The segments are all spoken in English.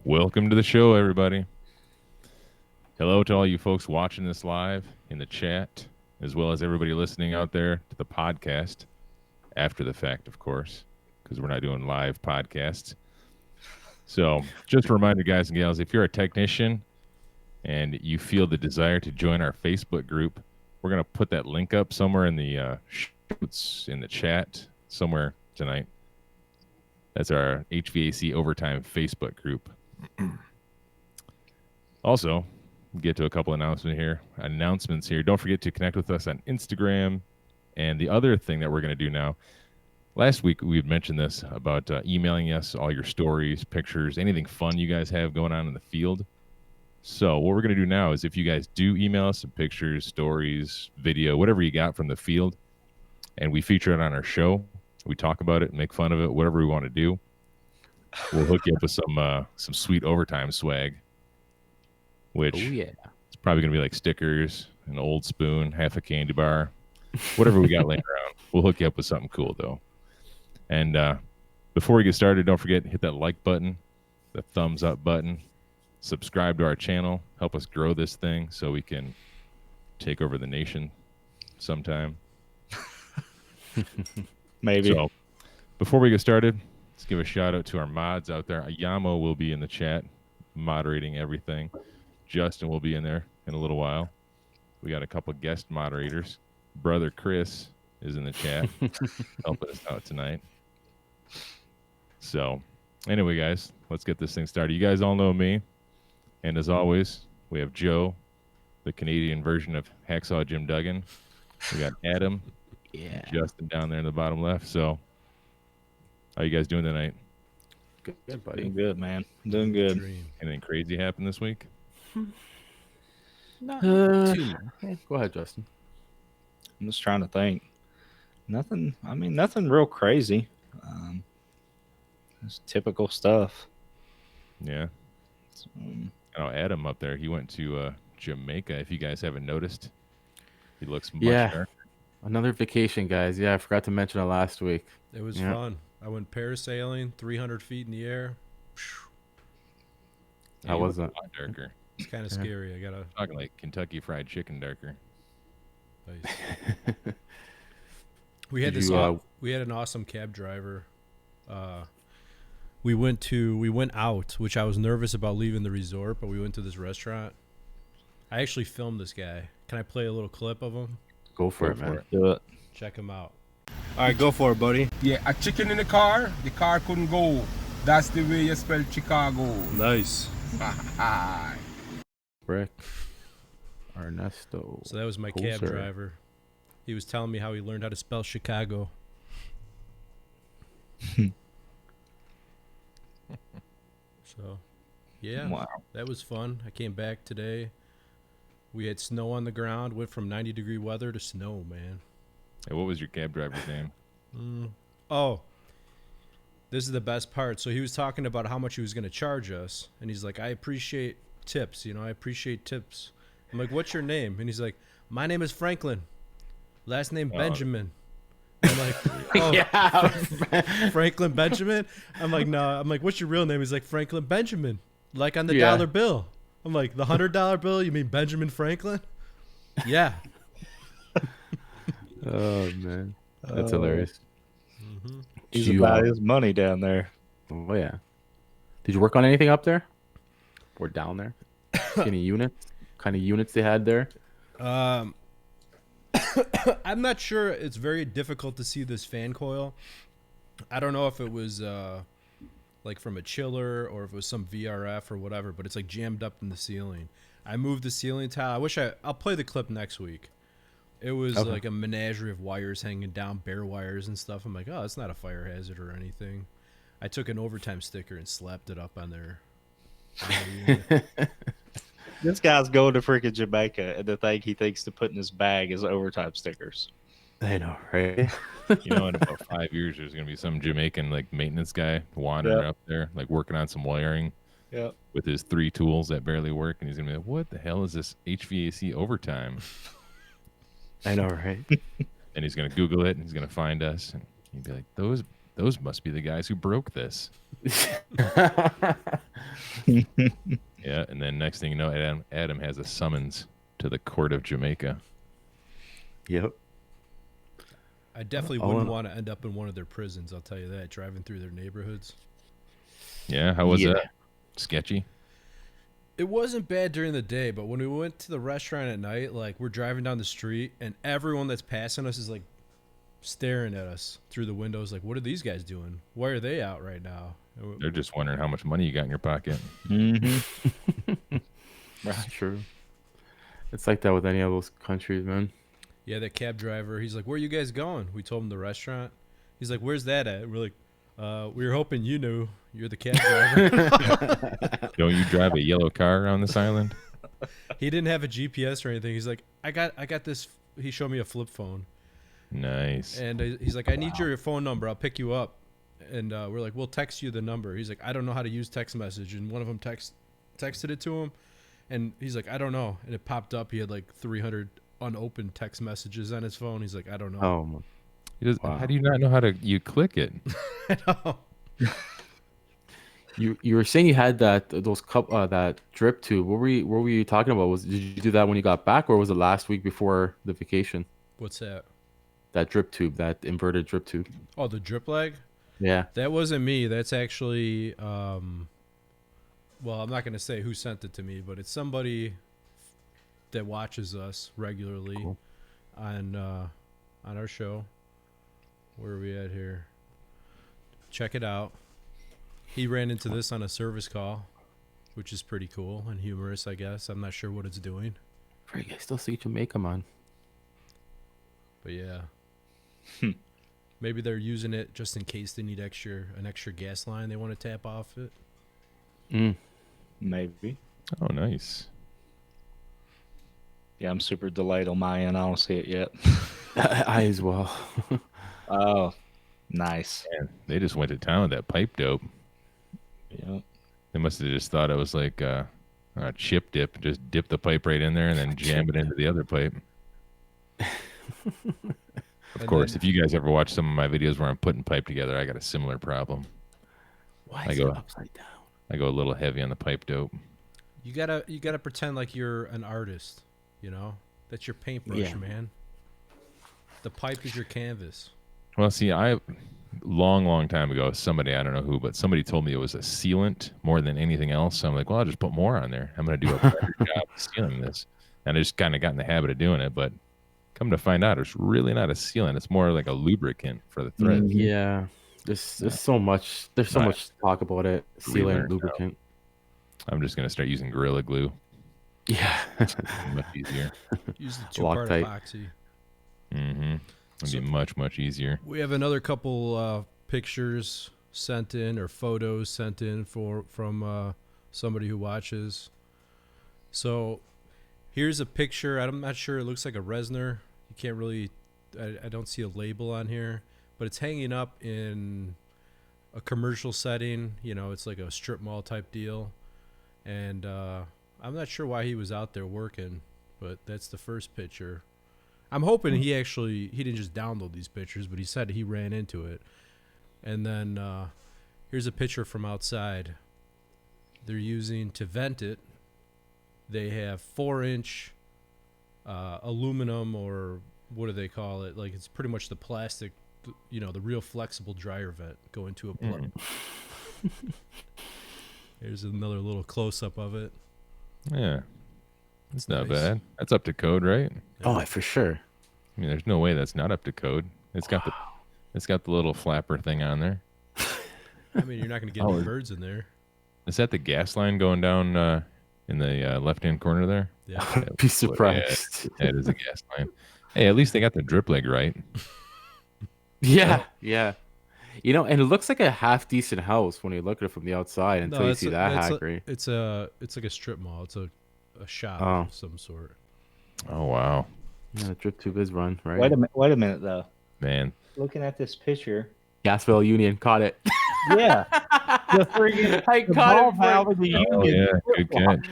Welcome to the show, everybody. Hello to all you folks watching this live in the chat, as well as everybody listening out there to the podcast after the fact, of course, because we're not doing live podcasts. So, just a reminder, guys and gals, if you're a technician and you feel the desire to join our Facebook group, we're going to put that link up somewhere in the in the chat somewhere tonight. That's our HVAC Overtime Facebook group. Also, get to a couple announcements here. Don't forget to connect with us on Instagram. And the other thing that we're going to do now, last week we had mentioned this about emailing us all your stories, pictures, anything fun you guys have going on in the field. So what we're going to do now is if you guys do email us some pictures, stories, video, whatever you got from the field, and we feature it on our show, we talk about it, make fun of it, whatever we want to do, we'll hook you up with some sweet overtime swag, which it's probably going to be like stickers, an old spoon, half a candy bar, whatever we got laying around. We'll hook you up with something cool, though. And before we get started, don't forget to hit that like button, the thumbs up button, subscribe to our channel, help us grow this thing so we can take over the nation sometime. Maybe. So before we get started, let's give a shout out to our mods out there. Ayamo will be in the chat moderating everything. Justin will be in there in a little while. We got a couple guest moderators. Brother Chris is in the chat helping us out tonight. So anyway, guys, let's get this thing started. You guys all know me. And as always, we have Joe, the Canadian version of Hacksaw Jim Duggan. We got Adam, Justin down there in the bottom left. So how you guys doing tonight? Good, buddy. Doing good, man. Doing good. Anything crazy happened this week? Not too. Go ahead, Justin. I'm just trying to think. Nothing real crazy. Just typical stuff. Yeah. I know Adam up there, he went to Jamaica. If you guys haven't noticed, he looks much darker. Another vacation, guys. Yeah, I forgot to mention it last week. It was fun. I went parasailing, 300 feet in the air. I wasn't a lot darker. It's kind of scary. I gotta talking like Kentucky Fried Chicken darker. Nice. We had we had an awesome cab driver. We went out, which I was nervous about leaving the resort, but we went to this restaurant. I actually filmed this guy. Can I play a little clip of him? Go for it, man. Do it. Check him out. All right, go for it, buddy. Yeah, a chicken in the car couldn't go. That's the way you spell Chicago. Nice. Rick. Ernesto. So that was my cab driver. He was telling me how he learned how to spell Chicago. So, yeah, wow. That was fun. I came back today. We had snow on the ground. Went from 90-degree weather to snow, man. Hey, what was your cab driver's name? Oh, this is the best part. So he was talking about how much he was going to charge us. And he's like, I appreciate tips. I appreciate tips. I'm like, what's your name? And he's like, my name is Franklin. Last name Benjamin. I'm like, oh, Franklin Benjamin? I'm like, no. I'm like, what's your real name? He's like, Franklin Benjamin. Like on the dollar bill. I'm like, the $100 bill? You mean Benjamin Franklin? Yeah. Oh, man. That's hilarious. Mm-hmm. He's about his money down there. Oh, yeah. Did you work on anything up there? Or down there? Any units? Kind of units they had there? I'm not sure. It's very difficult to see this fan coil. I don't know if it was like from a chiller or if it was some VRF or whatever, but it's like jammed up in the ceiling. I moved the ceiling tile. I'll play the clip next week. It was like a menagerie of wires hanging down, bare wires and stuff. I'm like, oh, it's not a fire hazard or anything. I took an overtime sticker and slapped it up on there. This guy's going to freaking Jamaica, and the thing he thinks to put in his bag is overtime stickers. I know, right? In about 5 years, there's going to be some Jamaican maintenance guy wandering up there, working on some wiring with his 3 tools that barely work. And he's going to be like, what the hell is this HVAC overtime? I know, right? And he's going to Google it, and he's going to find us. And he'd be like, those must be the guys who broke this. Yeah, and then next thing you know, Adam has a summons to the court of Jamaica. Yep. I definitely wouldn't want to end up in one of their prisons. I'll tell you that. Driving through their neighborhoods. Yeah, how was that? Sketchy? It wasn't bad during the day, but when we went to the restaurant at night, like we're driving down the street and everyone that's passing us is like staring at us through the windows like, what are these guys doing? Why are they out right now? They're just wondering how much money you got in your pocket. Mm-hmm. Right. True. It's like that with any of those countries, man. Yeah, that cab driver, he's like, where are you guys going? We told him the restaurant. He's like, where's that at? We're like, we were hoping you knew. You're the cab driver. Don't you drive a yellow car around this island? He didn't have a GPS or anything. He's like, I got this. He showed me a flip phone. Nice. And he's like, I need your phone number. I'll pick you up. And we're like, we'll text you the number. He's like, I don't know how to use text message. And one of them texted it to him. And he's like, I don't know. And it popped up. He had like 300 unopened text messages on his phone. He's like, I don't know. Oh, Wow. How do you not know how to click it? I know. You were saying you had that drip tube. What were you talking about? Did you do that when you got back, or was it last week before the vacation? What's that? That drip tube, that inverted drip tube. Oh, the drip leg? Yeah. That wasn't me. That's actually, well, I'm not going to say who sent it to me, but it's somebody that watches us regularly on our show. Where are we at here? Check it out. He ran into this on a service call, which is pretty cool and humorous, I guess. I'm not sure what it's doing. Frig, I still see Jamaica, man. But yeah. Maybe they're using it just in case they need an extra gas line they want to tap off it. Maybe. Oh, nice. Yeah, I'm super delayed on my end. I don't see it yet. I as well. Oh, nice. Man, they just went to town with that pipe dope. Yeah. They must have just thought it was like a chip dip. Just dip the pipe right in there and then jam it into the other pipe. Of course, if you guys ever watch some of my videos where I'm putting pipe together, I got a similar problem. Why is it upside down? I go a little heavy on the pipe dope. You gotta pretend like you're an artist, you know? That's your paintbrush, man. The pipe is your canvas. Well, see, long time ago, somebody, I don't know who, but somebody told me it was a sealant more than anything else. So I'm like, well, I'll just put more on there. I'm going to do a better job of sealing this. And I just kind of got in the habit of doing it. But come to find out, it's really not a sealant. It's more like a lubricant for the thread. Yeah. There's so much. There's so much talk about it. Sealant, lubricant. I'm just going to start using Gorilla Glue. Yeah. It's much easier. Use the two-part epoxy. Mm-hmm. It'd be much easier. We have another couple pictures sent in or photos sent in from somebody who watches. So here's a picture. I'm not sure. It looks like a Resner. You can't really. I don't see a label on here, but it's hanging up in a commercial setting. You know, it's like a strip mall type deal, and I'm not sure why he was out there working, but that's the first picture. I'm hoping he didn't just download these pictures, but he said he ran into it. And then here's a picture from outside. They're using to vent it. They have 4-inch aluminum, or what do they call it? Like, it's pretty much the plastic, you know, the real flexible dryer vent going to a plug. Here's another little close-up of it. Yeah. It's not nice. bad. That's up to code, right? Oh, for sure. I mean, there's no way that's not up to code. It's got the little flapper thing on there. I mean, you're not going to get any birds in there. Is that the gas line going down in the left-hand corner there? Yeah. Be surprised. Yeah, it is a gas line. Hey, at least they got the drip leg right. Yeah. You know, and it looks like a half decent house when you look at it from the outside until you see that hackery. It's like a strip mall. It's a shop of some sort. Oh, wow. Yeah, the drip tube is run, right? Wait a minute, though. Man. Looking at this picture. Gasville Union caught it. Yeah. The friggin' I caught it. of the Oh, Union. yeah. Good catch.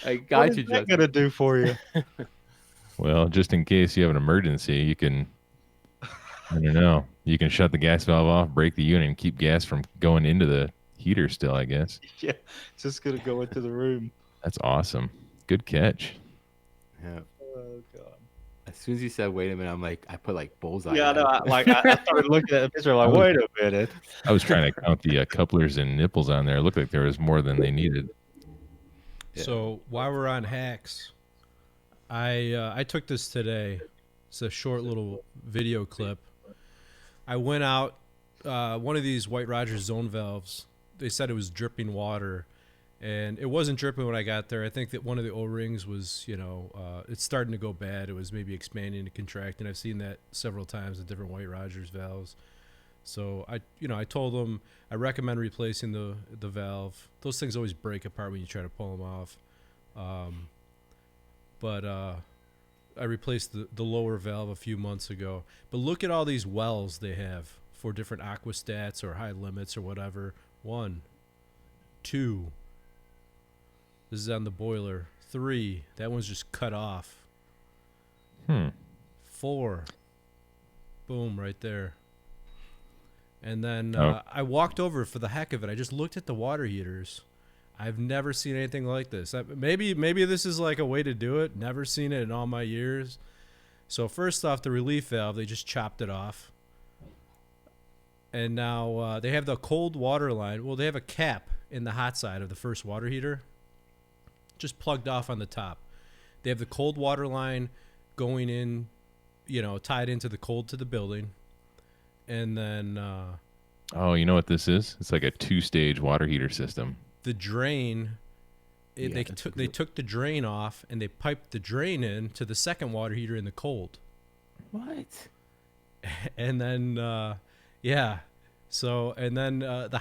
I got What you, is that Justin. gonna do for you? Well, just in case you have an emergency, you can, I don't know, you can shut the gas valve off, break the unit, and keep gas from going into the heater still, I guess. Yeah, just gonna go into the room. That's awesome. Good catch. Yeah. Oh god. As soon as you said, "Wait a minute," I'm like, I put like bullseye. Yeah, at no, it. I started looking at the picture like, I was- wait a minute. I was trying to count the couplers and nipples on there. It looked like there was more than they needed. Yeah. So while we're on hacks, I took this today. It's a short little video clip. I went out one of these White Rogers zone valves. They said it was dripping water, and it wasn't dripping when I got there. I think that one of the O-rings was, it's starting to go bad. It was maybe expanding and contracting. I've seen that several times in different White Rogers valves. So I told them I recommend replacing the valve. Those things always break apart when you try to pull them off. But I replaced the lower valve a few months ago. But look at all these wells they have for different aquastats or high limits or whatever. 1, 2. This is on the boiler. 3. That one's just cut off. 4. Boom, right there. And then I walked over for the heck of it. I just looked at the water heaters. I've never seen anything like this. Maybe this is like a way to do it. Never seen it in all my years. So first off, the relief valve, they just chopped it off. And now they have the cold water line. Well, they have a cap in the hot side of the first water heater, just plugged off on the top. They have the cold water line going in, tied into the cold to the building. And then Oh, you know what this is? It's like a 2-stage water heater system. the drain, Yeah, they that's took the drain off and they piped the drain in to the second water heater in the cold. What? And then the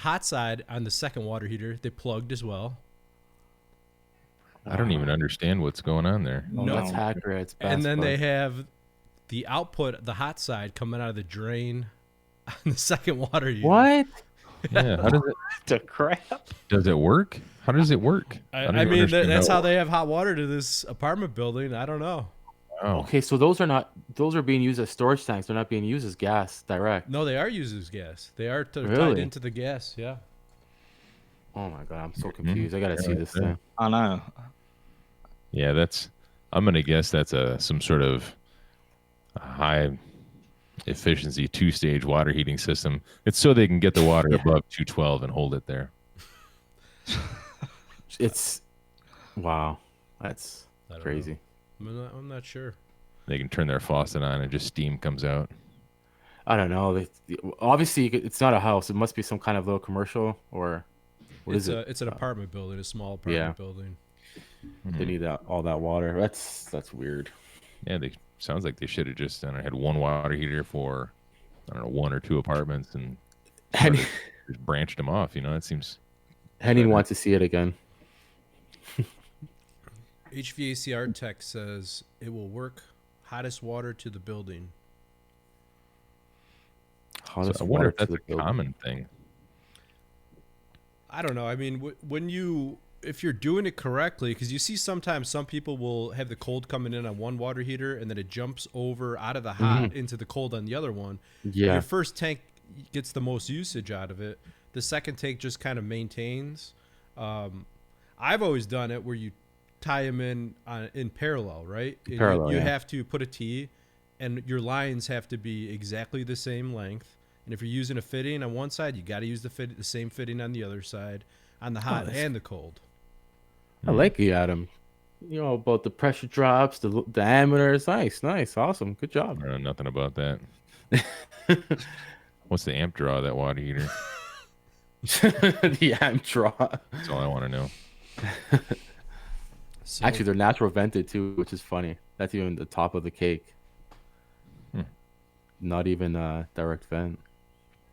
hot side on the second water heater they plugged as well. I don't even understand what's going on there. Oh, No. that's hacker. It's best. And then they have the output, the hot side, coming out of the drain on the second water heater. What? Yeah, how The crap. does it work? How does it work? I don't mean, even understand that's how it they have hot water to this apartment building. I don't know. Oh, Okay, so those are being used as storage tanks. They're not being used as gas direct. No, they are used as gas. They are tied Really? into the gas. Yeah. Oh my god, I'm so confused. I gotta see this thing. I know. yeah. I'm gonna guess that's some sort of high efficiency 2-stage water heating system. It's so they can get the water above 212 and hold it there. It's wow, that's I don't crazy. know. I'm not sure. They can turn their faucet on and just steam comes out. I don't know. Obviously, it's not a house. It must be some kind of little commercial or what is it? It's an apartment building, a small apartment Yeah. building. They need all that water. That's weird. Yeah, sounds like they should have just had one water heater for 1 or 2 apartments and Henning, just branched them off. It seems Henning wants to see it again. HVACR Tech says it will work hottest water to the building. Hottest I wonder water if that's to a the building. common thing. I don't know. I mean, if you're doing it correctly, because you see sometimes some people will have the cold coming in on one water heater and then it jumps over out of the hot into the cold on the other one. Yeah. Your first tank gets the most usage out of it. The second tank just kind of maintains. I've always done it where you tie them in parallel, right? And Parallel, you yeah. have to put a T, and your lines have to be exactly the same length. And if you're using a fitting on one side, you got to use the same fitting on the other side, on the hot that's- and the cold. I like you, Adam. About the pressure drops, the diameters. Nice, awesome, good job. I don't know nothing about that. What's the amp draw of that water heater? The amp draw. That's all I want to know. So, Actually, they're natural vented too, which is funny. That's even the top of the cake. Not even direct vent,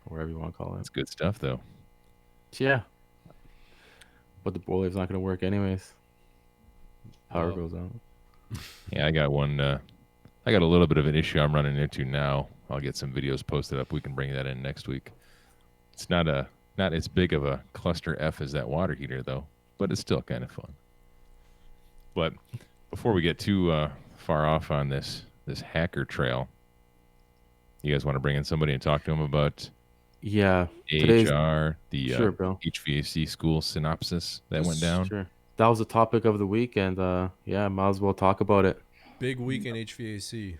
or whatever you want to call it. That's good stuff, though. Yeah. But the boiler's not going to work anyways. Power Well- goes out. Yeah, I got one. I got a little bit of an issue I'm running into now. I'll get some videos posted up. We can bring that in next week. It's not as big of a cluster F as that water heater, though, but it's still kind of fun. But before we get too far off on this hacker trail, you guys want to bring in somebody and talk to them about Yeah. Today's AHR, the sure, Bill. HVAC school synopsis that went down. Sure. That was the topic of the week, and yeah, might as well talk about it. Big week in HVAC.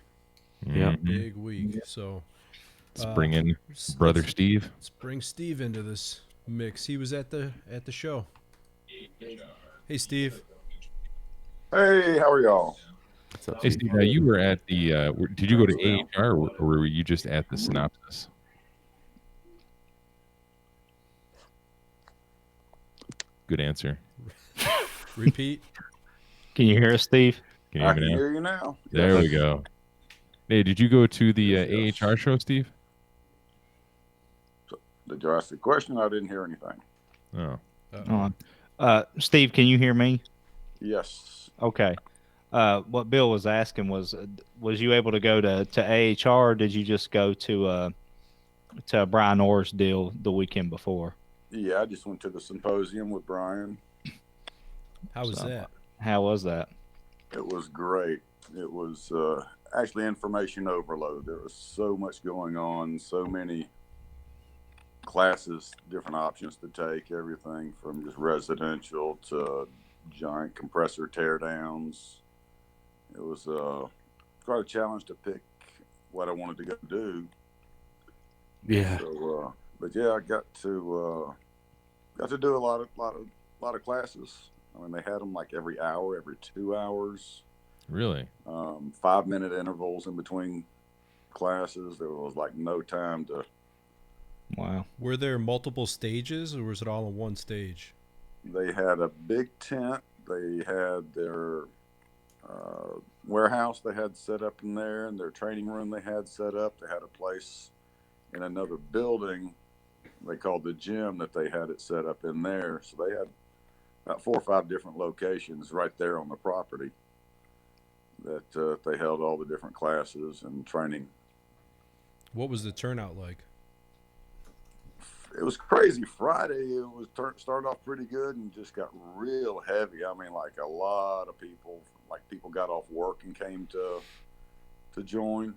Yeah. Mhm. Big week. So Let's bring in let's- brother let's- Steve. Let's bring Steve into this mix. He was at the show. Hey, Steve. Hey, how are y'all? What's up, Hey, Steve? Steve, now you were at the. Did you go to AHR or were you just at the synopsis? Good answer. Repeat. Can you hear us, Steve? Can you I hear can me now? hear you now. There we go. Hey, did you go to the Yes, yes. AHR show, Steve? Did you ask the question? I didn't hear anything. Oh, Steve, can you hear me? Yes. Okay. What Bill was asking was you able to go to AHR? Or did you just go to Brian Orr's deal the weekend before? Yeah, I just went to the symposium with Brian. How was So- that? How was that? It was great. It was actually information overload. There was so much going on, so many classes, different options to take, everything from just residential to giant compressor teardowns. It was quite a challenge to pick what I wanted to go do. Yeah. So, but yeah, I got to do a lot of classes. I mean, they had them like every hour, every 2 hours, really? 5-minute intervals in between classes. There was like no time to. Wow. Were there multiple stages, or was it all in one stage? They had a big tent. They had their warehouse they had set up in there, and their training room they had set up. They had a place in another building they called the gym that they had it set up in there. So they had about 4 or 5 different locations right there on the property that they held all the different classes and training. What was the turnout like? It was crazy. Friday it was started off pretty good and just got real heavy. I mean, like a lot of people, like people got off work and came to join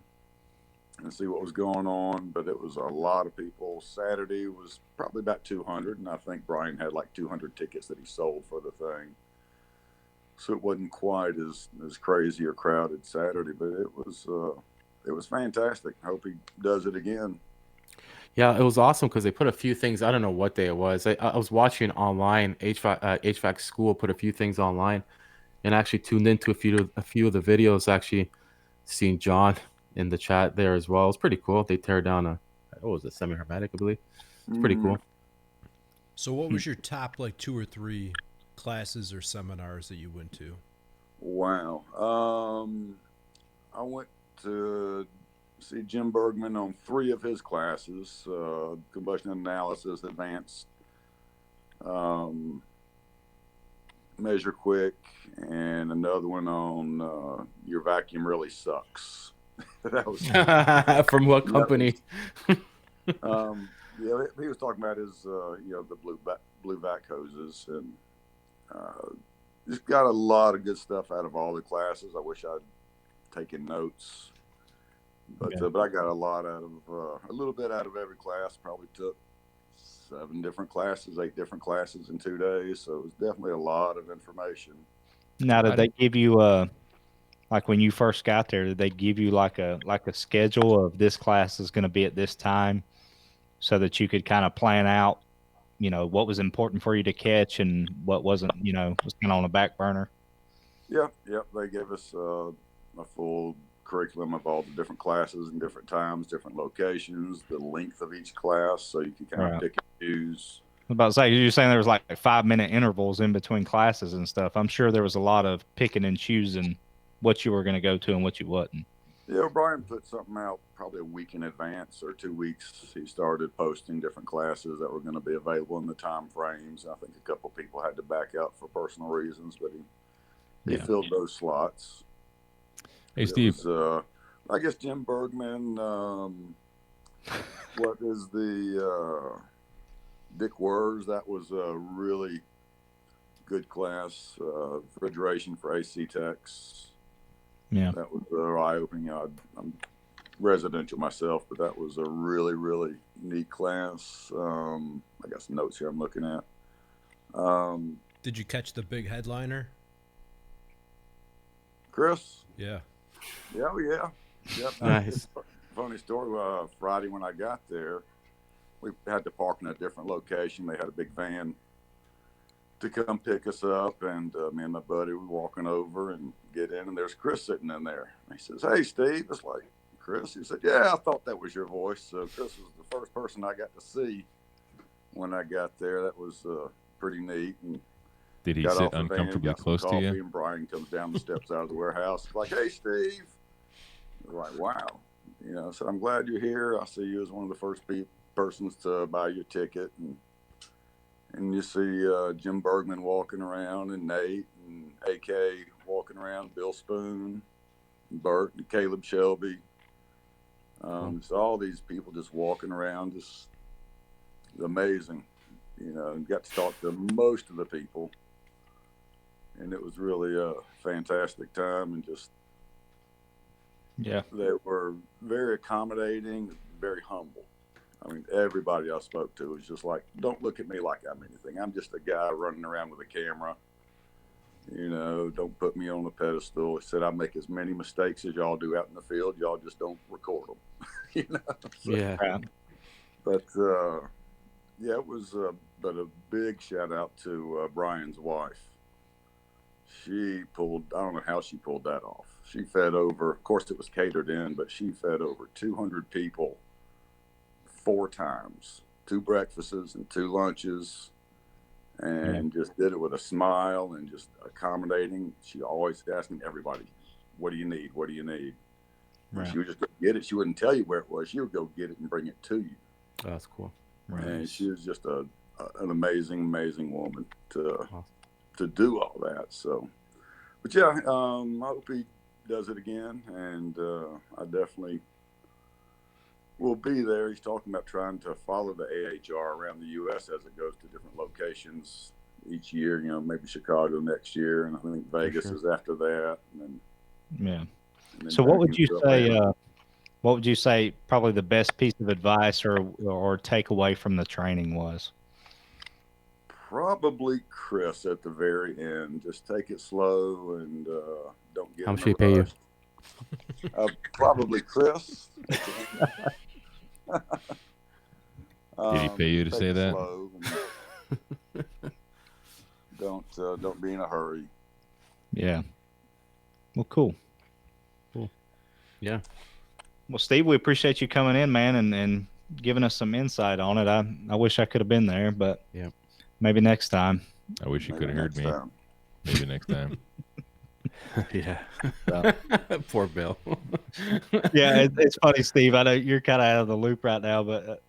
and see what was going on. But it was a lot of people. Saturday was probably about 200, and I think Brian had like 200 tickets that he sold for the thing. So it wasn't quite as crazy or crowded Saturday, but it was fantastic. Hope he does it again. Yeah, it was awesome because they put a few things. I don't know what day it was. I was watching online. HVAC school put a few things online, and actually tuned into a few of the videos. Actually, seeing John in the chat there as well. It was pretty cool. They tear down what was it, semi-hermetic, I believe. It's pretty cool. So, what was your top like 2 or 3 classes or seminars that you went to? Wow. I went to see Jim Bergman on 3 of his classes, combustion analysis, advanced, measure quick, and another one on your vacuum really sucks. That was From what company? yeah, he was talking about his the blue vac hoses, and just got a lot of good stuff out of all the classes. I wish I'd taken notes. But I got a lot out of a little bit out of every class. Probably took 7 different classes, 8 different classes in 2 days. So it was definitely a lot of information. Now, did they give you like when you first got there? Did they give you like a schedule of this class is going to be at this time, so that you could kind of plan out, what was important for you to catch and what wasn't, was kind of on the back burner? Yep. They gave us a full curriculum of all the different classes and different times, different locations, the length of each class, so you can kind of pick and choose. I was about to say, you're saying there was like 5-minute intervals in between classes and stuff. I'm sure there was a lot of picking and choosing what you were going to go to and what you wasn't. Yeah, Brian put something out probably a week in advance or 2 weeks. He started posting different classes that were going to be available in the time frames. I think a couple people had to back out for personal reasons, but he filled those slots. Hey, Steve. Was, I guess Jim Bergman. What is the Dick Wers? That was a really good class. Refrigeration for AC techs. Yeah, that was eye-opening. I'm residential myself, but that was a really, really neat class. I got some notes here I'm looking at. Did you catch the big headliner? Chris? Yeah. Yeah, oh, yeah. Yep. Nice. Funny story. Friday when I got there, we had to park in a different location. They had a big van to come pick us up, and me and my buddy were walking over and get in, and there's Chris sitting in there. And he says, "Hey, Steve." It's like, "Chris?" He said, "Yeah, I thought that was your voice." So Chris was the first person I got to see when I got there. That was pretty neat. And Did he got sit off the van, uncomfortably got some close to coffee, you? And Brian comes down the steps out of the warehouse, like, "Hey, Steve." I was like, "Wow." I said, "I'm glad you're here. I see you as one of the first persons to buy your ticket." And you see Jim Bergman walking around, and Nate and AK walking around, Bill Spoon, and Bert and Caleb Shelby. So all these people just walking around, just amazing. And got to talk to most of the people. And it was really a fantastic time, and just they were very accommodating, very humble. I mean, everybody I spoke to was just like, "Don't look at me like I'm anything. I'm just a guy running around with a camera. Don't put me on a pedestal." He said, "I make as many mistakes as y'all do out in the field. Y'all just don't record them." Yeah. But it was. But a big shout out to Brian's wife. She pulled. I don't know how she pulled that off. She fed over. Of course, it was catered in, but she fed over 200 people 4 times, 2 breakfasts and 2 lunches, and just did it with a smile and just accommodating. She always asking everybody, "What do you need? What do you need?" Right. She would just go get it. She wouldn't tell you where it was. She would go get it and bring it to you. Oh, that's cool. Right. And she was just an amazing woman to do all that. So, but yeah, I hope he does it again, and I definitely will be there. He's talking about trying to follow the AHR around the U.S. as it goes to different locations each year. Maybe Chicago next year, and I think Vegas is after that. And then So what would you say? What would you say probably the best piece of advice or takeaway from the training was? Probably Chris at the very end. Just take it slow and don't get. How much did he pay you? Probably Chris. Did he pay you to say that? Don't be in a hurry. Yeah. Well, cool. Yeah. Well, Steve, we appreciate you coming in, man, and giving us some insight on it. I wish I could have been there, but maybe next time. I wish you could have heard me. Maybe next time. Yeah. Poor Bill. Yeah, it's funny, Steve. I know you're kind of out of the loop right now, but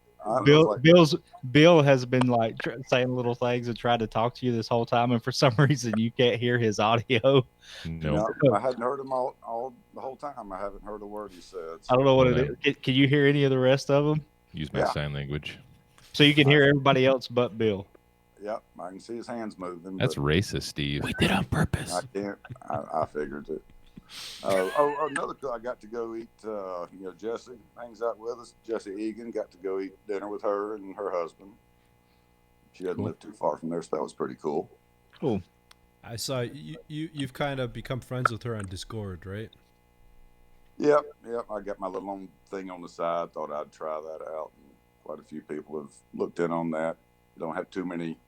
Bill has been like saying little things and trying to talk to you this whole time, and for some reason you can't hear his audio. No, I hadn't heard him all the whole time. I haven't heard a word he said. So. I don't know what it is. Can you hear any of the rest of them? Use my sign language. So you can hear everybody else but Bill. Yep, I can see his hands moving. That's racist, Steve. We did on purpose. I can't. I figured it. Another cool. I got to go eat. Jesse hangs out with us. Jesse Egan got to go eat dinner with her and her husband. She doesn't live too far from there, so that was pretty cool. Cool. I saw you've kind of become friends with her on Discord, right? Yep. I got my little own thing on the side. Thought I'd try that out. And quite a few people have looked in on that. Don't have too many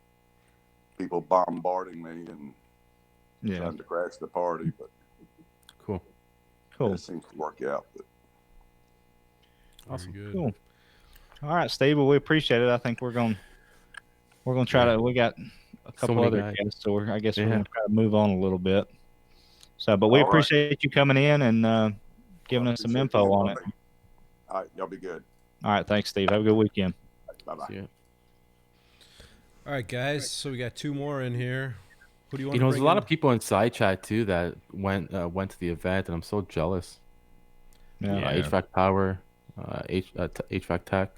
people bombarding me and trying to crash the party, but cool. It seems to work out. But awesome. Good. Cool. All right, Steve. Well, we appreciate it. I think we're gonna try to. We got a couple other guests, so I guess we're gonna try to move on a little bit. So, but we appreciate you coming in and giving us some info on it. All right, y'all be good. All right, thanks, Steve. Have a good weekend. Bye-bye. All right, guys. So we got 2 more in here. Who do you want? There's a lot of people in side chat too that went to the event, and I'm so jealous. HVAC Power, HVAC Tech.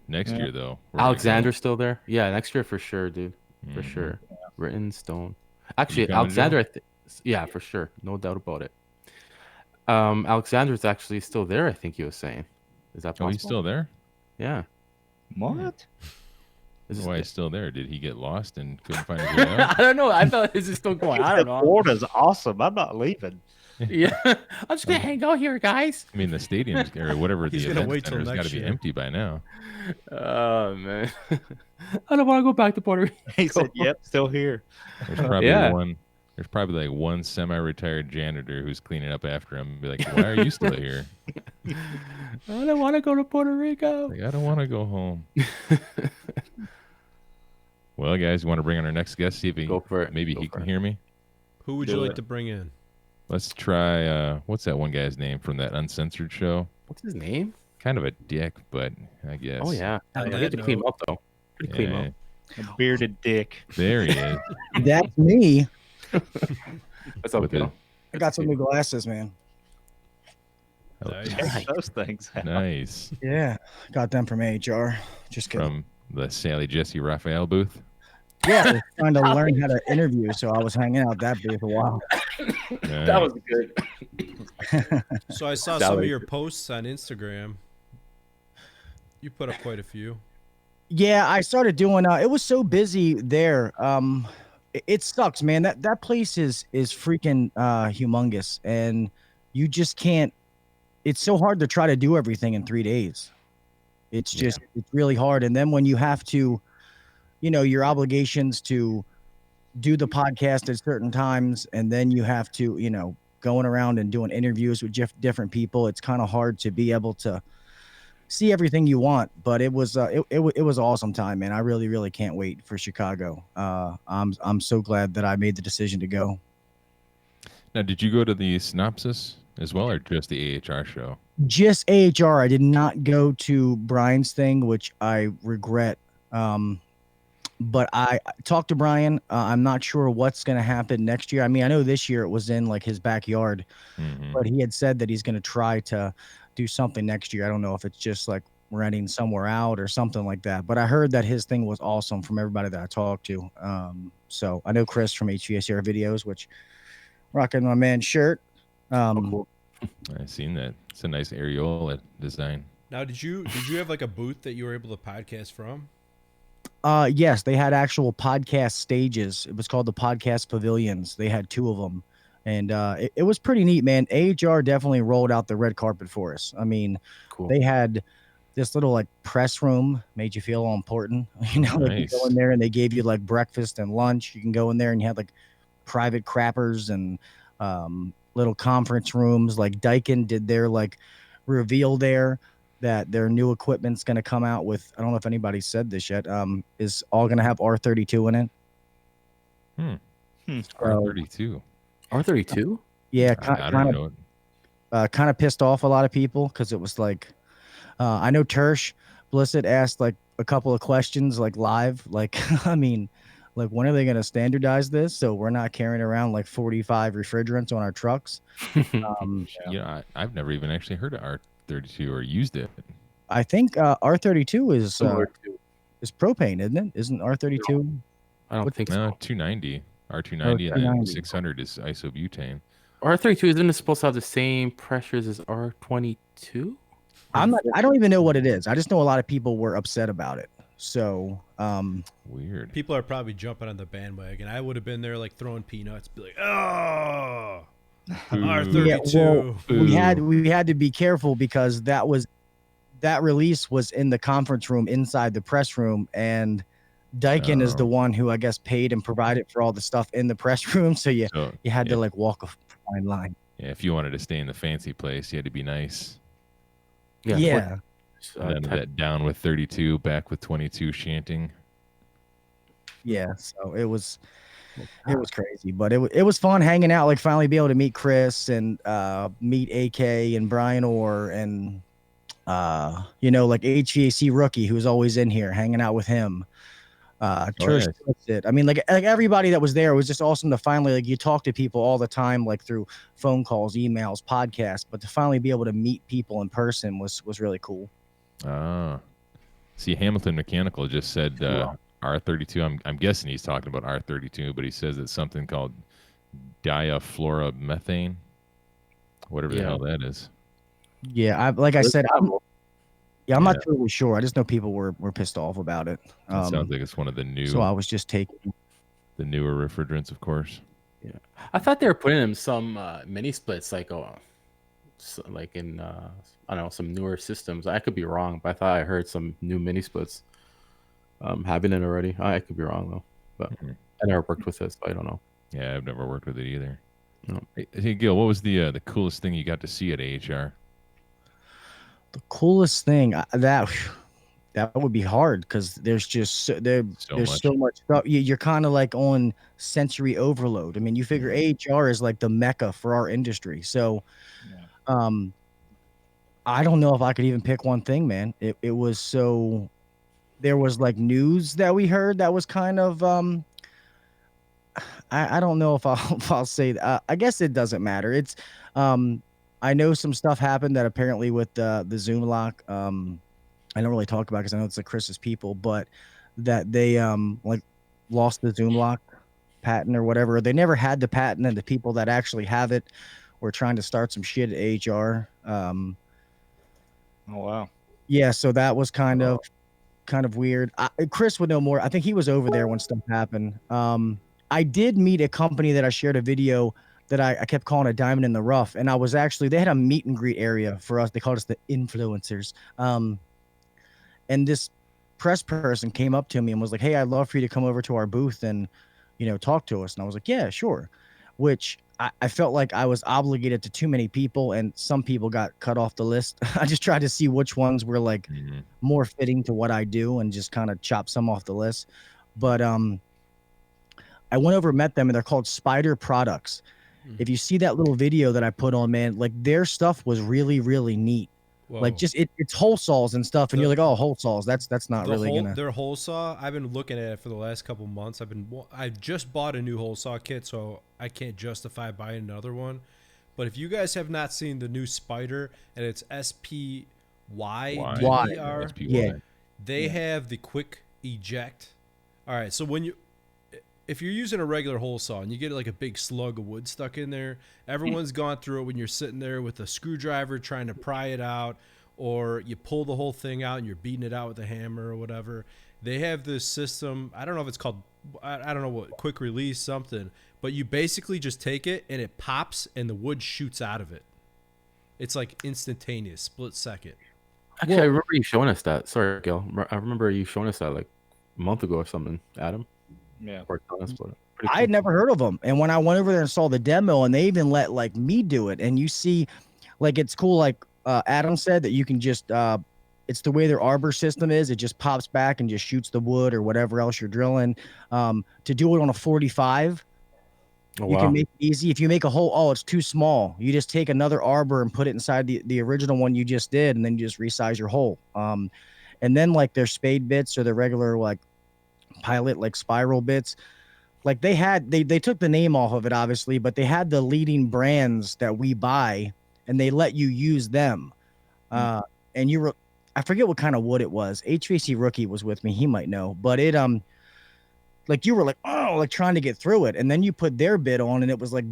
Next year, though. Alexander's still there. Yeah, next year for sure, dude. For sure. Written stone. Actually, Alexander, for sure. No doubt about it. Alexander's actually still there, I think he was saying. Is that possible? Oh, he's still there? Yeah. What? Why he's still there? Did he get lost and couldn't find his way out? I don't know. I thought this is still going. I don't know. Florida's awesome. I'm not leaving. Yeah, I'm just gonna hang out here, guys. I mean, the stadium's or whatever He's the gonna event wait till center's got next to be year. empty by now. Oh man, I don't want to go back to Puerto Rico. He said, "Yep, still here." There's probably Yeah. There's probably like one semi-retired janitor who's cleaning up after him. And be like, why are you still here? I don't want to go to Puerto Rico. Like, I don't want to go home. Well, guys, you want to bring on our next guest? See if Go for it. maybe Go he for can it. hear me. Who would Do you like it. to bring in? Let's try. What's that one guy's name from that uncensored show? What's his name? Kind of a dick, but I guess. Oh yeah, On you that have to clean him note- up though. Pretty clean Yeah, him A bearded dick. there he is. That's me. up. What's up, With Bill? I got some new glasses, man. Nice. Those things. Nice. Yeah, got them from AHR. Just kidding. From the Sally Jesse Raphael booth. Yeah, I was trying to learn how to interview, so I was hanging out that booth a while. That was good. So I saw some of your posts on Instagram. You put up quite a few. Yeah, I started doing. It was so busy there. It sucks, man. That place is freaking humongous, and you just can't. It's so hard to try to do everything in 3 days. It's just it's really hard, and then when you have to, your obligations to do the podcast at certain times, and then you have to, going around and doing interviews with different people. It's kind of hard to be able to see everything you want, but it was it was awesome time, man. I really can't wait for Chicago. I'm so glad that I made the decision to go. Now, did you go to the synopsis as well, or just the AHR show? Just AHR. I did not go to Brian's thing, which I regret. But I talked to Brian. I'm not sure what's going to happen next year. I mean, I know this year it was in like his backyard, but he had said that he's going to try to do something next year. I don't know if it's just like renting somewhere out or something like that. But I heard that his thing was awesome from everybody that I talked to. So I know Chris from HVACR Videos, which rocking my man's shirt. Cool. I've seen that. It's a nice areola design. Now, did you have like a booth that you were able to podcast from? Yes, they had actual podcast stages. It was called the Podcast Pavilions. They had 2 of them. And it was pretty neat, man. AHR definitely rolled out the red carpet for us. I mean, Cool. they had this little like press room, made you feel all important. Like you Nice. go in there and they gave you like breakfast and lunch. You can go in there and you had like private crappers and little conference rooms. Like Daikin did their like reveal there that their new equipment's going to come out with. I don't know if anybody said this yet. Is all going to have R32 in it. R32. R32. Yeah, I don't know. kind of pissed off a lot of people because it was like, I know Tersh Blissett asked like a couple of questions like live, like, I mean, like when are they going to standardize this so we're not carrying around like 45 refrigerants on our trucks? I've never even actually heard of R32 or used it. I think R32 is Similar to. propane, isn't it? Isn't R32? I don't think No, so. 290. R290 and then 290. 600 is isobutane. R32 isn't it supposed to have the same pressures as R22? I don't even know what it is. I just know a lot of people were upset about it. So, Weird. People are probably jumping on the bandwagon. I would have been there like throwing peanuts, be like, oh, R32. we had to be careful because that release was in the conference room inside the press room, and Daikin is the one who I guess paid and provided for all the stuff in the press room. So you had to like walk a fine line. Yeah, if you wanted to stay in the fancy place, you had to be nice. Yeah. And then that down with 32, back with 22 chanting. Yeah, so it was crazy, but it was fun hanging out, like finally be able to meet Chris and meet AK and Brian Orr and like HVAC Rookie who's always in here hanging out with him. Tersh Blissett. I mean, like everybody that was there, it was just awesome to finally like you talk to people all the time, like through phone calls, emails, podcasts, but to finally be able to meet people in person was really cool. See, Hamilton Mechanical just said R32. I'm guessing he's talking about R32, but he says it's something called diafluoromethane, whatever the hell that is. Yeah, I said, Yeah, I'm not totally sure. I just know people were pissed off about it. It sounds like it's one of the new. So I was just taking the newer refrigerants, of course. Yeah, I thought they were putting in some mini splits, like like in I don't know, some newer systems. I could be wrong, but I thought I heard some new mini splits having it already. I could be wrong though, but I never worked with it, so I don't know. Yeah, I've never worked with it either. No. Hey Gil, what was the coolest thing you got to see at AHR? The coolest thing that would be hard because there's just there's so much stuff. You're kind of like on sensory overload. I mean, you figure AHR is like the mecca for our industry. So, I don't know if I could even pick one thing, man. It was so. There was like news that we heard that was kind of I don't know if I'll say that. I guess it doesn't matter. It's I know some stuff happened that apparently with the Zoom lock. I don't really talk about because I know it's like Chris's people, but that they like lost the Zoom lock patent or whatever. They never had the patent, and the people that actually have it were trying to start some shit at AHR. Oh wow. Yeah, so that was kind of weird. Chris would know more. I think he was over there when stuff happened. I did meet a company that I shared a video that I kept calling a diamond in the rough. And I was actually, they had a meet and greet area for us. They called us the influencers. And this press person came up to me and was like, hey, I'd love for you to come over to our booth and, talk to us. And I was like, yeah, sure. Which I felt like I was obligated to too many people, and some people got cut off the list. I just tried to see which ones were like more fitting to what I do and just kind of chop some off the list. But I went over and met them, and they're called Spider Products. If you see that little video that I put on, man, like their stuff was really, really neat. Whoa. Like just it's hole saws and stuff, and you're like, oh, hole saws. That's not really gonna. Their hole saw. I've been looking at it for the last couple months. I just bought a new hole saw kit, so I can't justify buying another one. But if you guys have not seen the new Spider, and it's SPYDER, yeah, they have the quick eject. All right, so if you're using a regular hole saw and you get like a big slug of wood stuck in there, everyone's gone through it when you're sitting there with a screwdriver trying to pry it out, or you pull the whole thing out and you're beating it out with a hammer or whatever. They have this system. I don't know if it's called, I don't know what, quick release something, but you basically just take it and it pops and the wood shoots out of it. It's like instantaneous, split second. Actually, I remember you showing us that. Sorry, Gil. I remember you showing us that like a month ago or something, Adam. Yeah. I had never heard of them. And when I went over there and saw the demo, and they even let like me do it, and you see like it's cool, like Adam said, that you can just it's the way their arbor system is. It just pops back and just shoots the wood or whatever else you're drilling. To do it on a 45, you can make it easy. If you make a hole, it's too small, you just take another arbor and put it inside the original one you just did, and then you just resize your hole. And then like their spade bits or the regular like pilot like spiral bits, like they took the name off of it obviously, but they had the leading brands that we buy, and they let you use them. And I forget what kind of wood it was. HVAC Rookie was with me, he might know, but it like you were like, oh, like trying to get through it, and then you put their bit on and it was like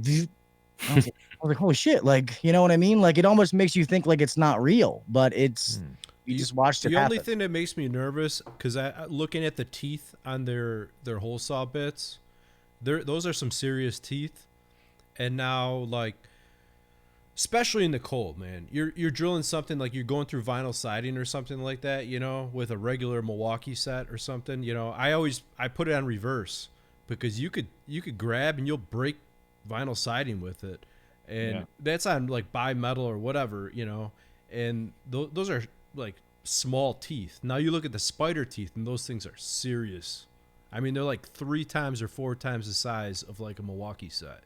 I was like, holy shit, like, you know what I mean? Like it almost makes you think like it's not real, but it's you just watched it happen. The only thing that makes me nervous, because looking at the teeth on their hole saw bits, those are some serious teeth. And now, like, especially in the cold, man, you're drilling something like you're going through vinyl siding or something like that, with a regular Milwaukee set or something. I put it on reverse because you could grab and you'll break vinyl siding with it, and that's on like bimetal or whatever, and those are like small teeth. Now you look at the Spider teeth, and those things are serious. I mean, they're like 3 times or 4 times the size of like a Milwaukee set,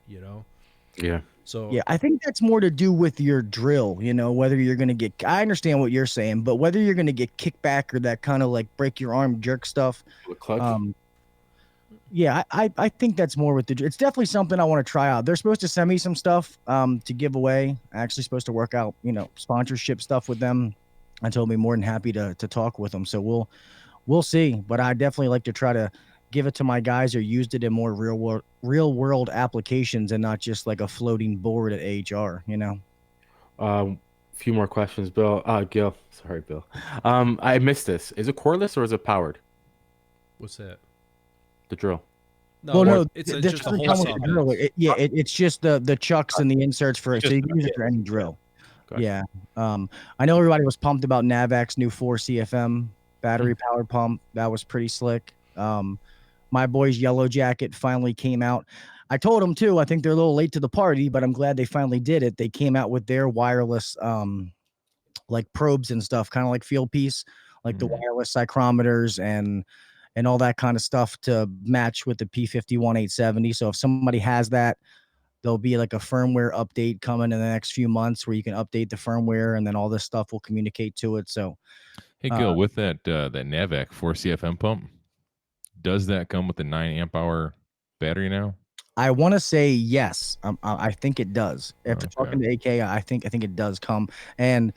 Yeah. So yeah, I think that's more to do with your drill, whether you're going to get, I understand what you're saying, but whether you're going to get kickback or that kind of like break your arm jerk stuff. Yeah, I think that's more with it's definitely something I want to try out. They're supposed to send me some stuff to give away. I'm actually supposed to work out, sponsorship stuff with them. I told me more than happy to talk with them. So we'll see. But I definitely like to try to give it to my guys who used it in more real world applications and not just like a floating board at AHR, few more questions, Bill. Gil. Sorry, Bill. I missed this. Is it cordless or is it powered? What's that? The drill. No, Well, no, it's this just a doesn't whole come with saw the drill. bits. It's just the chucks and the inserts for it, so you can use it for any drill. Gotcha. Yeah. I know everybody was pumped about Navac's new 4 CFM battery powered pump. That was pretty slick. My boy's Yellow Jacket finally came out. I told them too. I think they're a little late to the party, but I'm glad they finally did it. They came out with their wireless, like probes and stuff, kind of like Field Piece, like the wireless psychrometers and all that kind of stuff to match with the P51870. So if somebody has that, there'll be like a firmware update coming in the next few months where you can update the firmware and then all this stuff will communicate to it. So, Hey, Gil, with that Navac 4 CFM pump, does that come with the 9 amp hour battery now? I want to say yes. I think it does. After talking to AK, I think it does come, and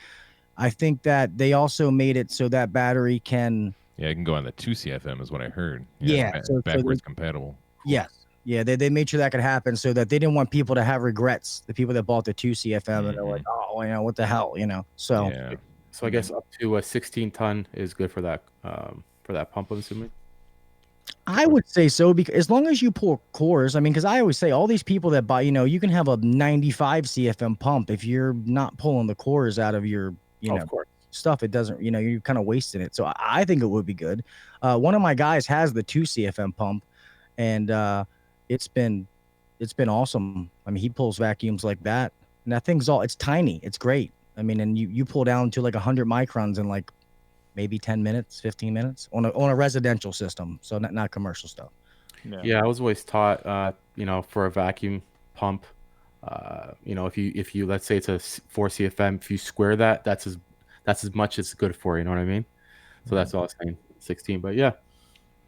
I think that they also made it so that battery can. Yeah, it can go on the 2 CFM is what I heard. Yeah, so backwards compatible. Yes. Yeah, they made sure that could happen so that they didn't want people to have regrets. The people that bought the 2 CFM and they're like, oh, what the hell, So yeah. So I guess up to a 16-ton is good for that pump, I'm assuming. I would say so, because as long as you pull cores, I mean, because I always say all these people that buy, you can have a 95 CFM pump if you're not pulling the cores out of your, Of course. stuff. It doesn't, you're kind of wasting it. So I think it would be good. One of my guys has the 2 CFM pump, and it's been awesome. I mean, he pulls vacuums like that, and that thing's it's tiny. It's great. I mean, and you pull down to like 100 microns in like maybe 10 minutes, 15 minutes on a residential system. So not commercial stuff. Yeah, I was always taught, for a vacuum pump, if you let's say it's a 4 CFM, if you square that's as much as good for, you know what I mean? So that's all I was saying, 16. But yeah,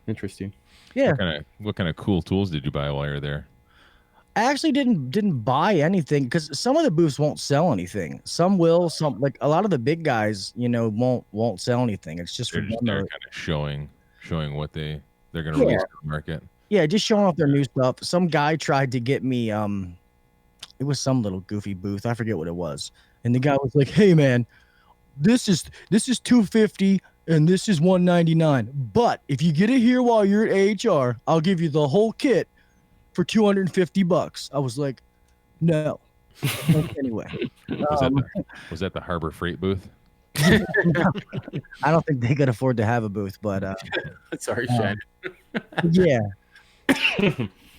interesting. Yeah. What kind of cool tools did you buy while you're there? I actually didn't buy anything because some of the booths won't sell anything. Some will. Some, like a lot of the big guys, won't sell anything. It's just They're for just them there to, kind of showing what they're going to release to the market. yeah, just showing off their new stuff. Some guy tried to get me. It was some little goofy booth. I forget what it was. And the guy was like, "Hey man, this is $250 and this is $199. But if you get it here while you're at AHR, I'll give you the whole kit for $250." I was like, "No." Anyway, Was that the Harbor Freight booth? I don't think they could afford to have a booth, but sorry, Shannon. yeah.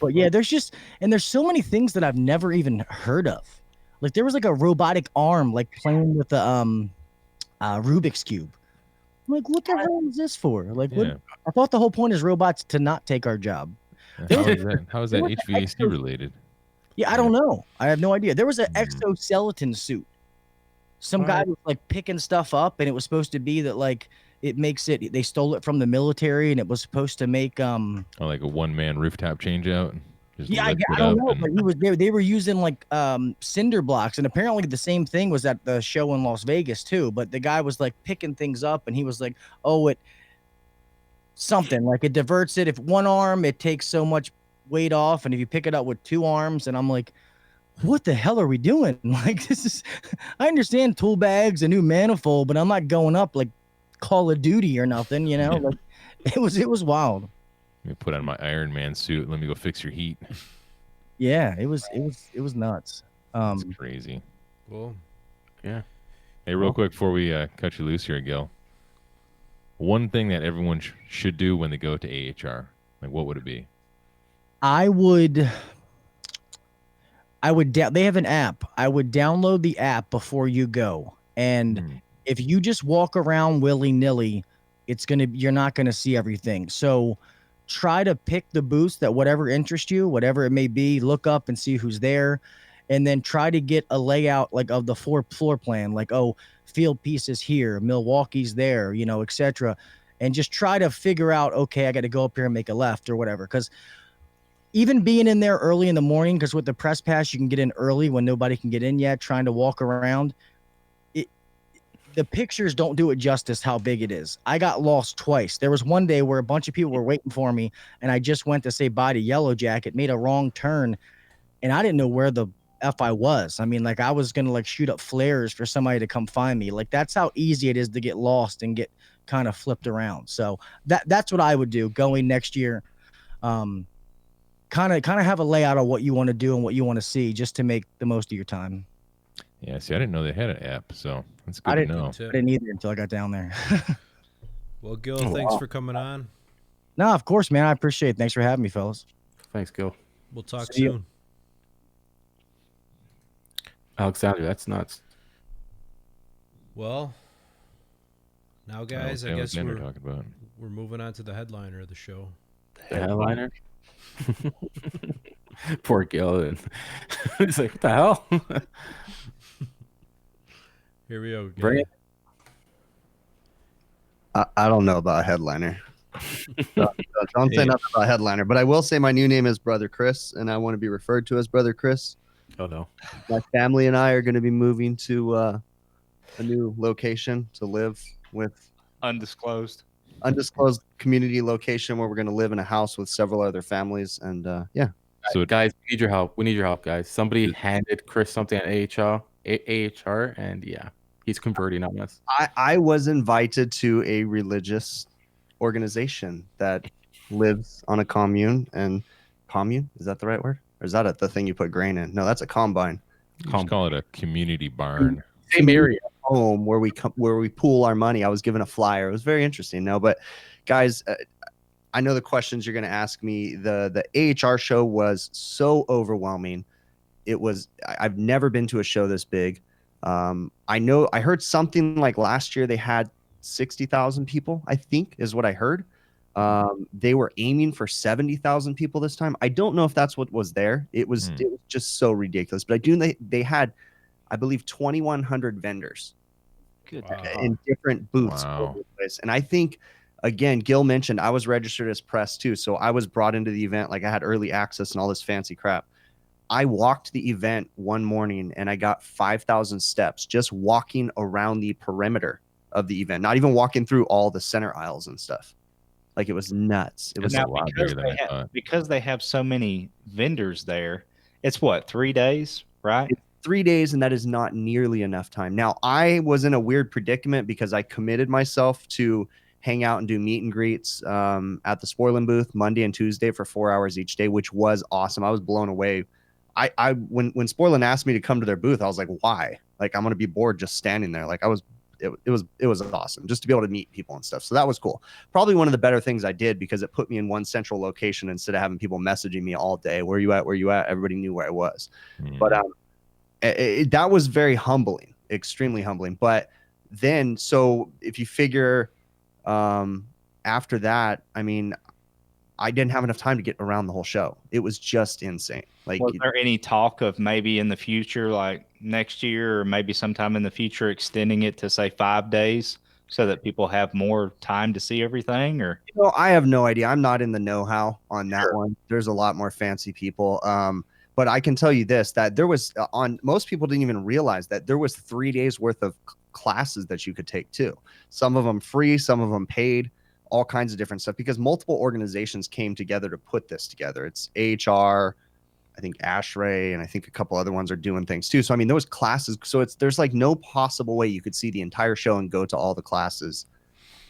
But yeah, there's so many things that I've never even heard of. Like there was like a robotic arm like playing with the Rubik's Cube. I'm like, what the hell is this for? Like, what? I thought the whole point is robots to not take our job. How is that HVAC related? Yeah, I don't know. I have no idea. There was an exoskeleton suit. Some guy was like picking stuff up, and it was supposed to be that like it makes it. They stole it from the military, and it was supposed to make like a one-man rooftop change out. I don't know, but they were using like cinder blocks, and apparently the same thing was at the show in Las Vegas too. But the guy was like picking things up, and he was like, "Oh, it diverts it. If one arm, it takes so much weight off, and if you pick it up with 2 arms," and I'm like, "What the hell are we doing?" Like this is, I understand tool bags, a new manifold, but I'm not going up like Call of Duty or nothing, Like it was wild. Let me put on my Iron Man suit. Let me go fix your heat. Yeah, it was nuts. It's crazy. Cool. Yeah. Hey, real quick before we cut you loose here, Gil. One thing that everyone should do when they go to AHR, like what would it be? I would they have an app. I would download the app before you go. And if you just walk around willy-nilly, you're not gonna see everything. So try to pick the booths that whatever interests you, whatever it may be, look up and see who's there, and then try to get a layout like of the floor plan, like, oh, Field Piece is here, Milwaukee's there, etc. And just try to figure out, okay, I got to go up here and make a left or whatever. Because even being in there early in the morning, because with the press pass, you can get in early when nobody can get in yet, trying to walk around. The pictures don't do it justice how big it is. I got lost twice. There was one day where a bunch of people were waiting for me, and I just went to say bye to Yellow Jacket, made a wrong turn, and I didn't know where the F I was. I mean, like I was gonna like shoot up flares for somebody to come find me. Like that's how easy it is to get lost and get kind of flipped around. So that's what I would do going next year. Kind of have a layout of what you want to do and what you want to see just to make the most of your time. Yeah, see, I didn't know they had an app, so that's good I to didn't, know. I didn't either until I got down there. Well, Gil, thanks for coming on. No, of course, man. I appreciate it. Thanks for having me, fellas. Thanks, Gil. We'll talk See ya. soon. Alexander, that's nuts. Well, now, guys, I guess Alexander talking about. we're moving on to the headliner of the show. The headliner. Poor Gil. And he's like, what the hell? Here we go. Bring it. I don't know about headliner. So don't say nothing about headliner, but I will say my new name is Brother Chris, and I want to be referred to as Brother Chris. Oh no. My family and I are going to be moving to a new location to live with Undisclosed community location where we're going to live in a house with several other families, and yeah. So guys, we need your help. We need your help, guys. Somebody handed Chris something at AHR, and yeah, he's converting on us. I was invited to a religious organization that lives on a commune. And commune, is that the right word? Or is that the thing you put grain in? No, that's a combine. Just call it a community barn. Same area. Home where we pool our money. I was given a flyer. It was very interesting. No, but guys, I know the questions you're going to ask me. The AHR show was so overwhelming. I've never been to a show this big. I heard something like last year they had 60,000 people, I think is what I heard. They were aiming for 70,000 people this time. I don't know if that's what was there. It was just so ridiculous. But they had, I believe, 2,100 vendors in different booths all over the place. And I think, again, Gil mentioned I was registered as press too. So I was brought into the event. Like I had early access and all this fancy crap. I walked the event one morning and I got 5,000 steps just walking around the perimeter of the event, not even walking through all the center aisles and stuff. Like it was nuts. It was now, a lot bigger than I thought. because they have so many vendors there. It's what, 3 days, right? It's 3 days, and that is not nearly enough time. Now, I was in a weird predicament because I committed myself to hang out and do meet and greets at the Spoiling booth Monday and Tuesday for 4 hours each day, which was awesome. I was blown away. When Spoiling asked me to come to their booth, I was like, why? Like, I'm going to be bored just standing there. Like it was awesome just to be able to meet people and stuff. So that was cool. Probably one of the better things I did because it put me in one central location instead of having people messaging me all day. Where you at? Where you at? Everybody knew where I was. But that was very humbling, extremely humbling. But then, so if you figure after that, I mean, I didn't have enough time to get around the whole show. It was just insane. Like, was there any talk of maybe in the future, like next year or maybe sometime in the future, extending it to say 5 days so that people have more time to see everything? Or I have no idea. I'm not in the know-how on that one. There's a lot more fancy people. But I can tell you this, that there was most people didn't even realize that there was 3 days worth of classes that you could take too. Some of them free, some of them paid, all kinds of different stuff because multiple organizations came together to put this together. It's AHR, I think ASHRAE, and I think a couple other ones are doing things too. So, I mean, there was classes. So there's like no possible way you could see the entire show and go to all the classes.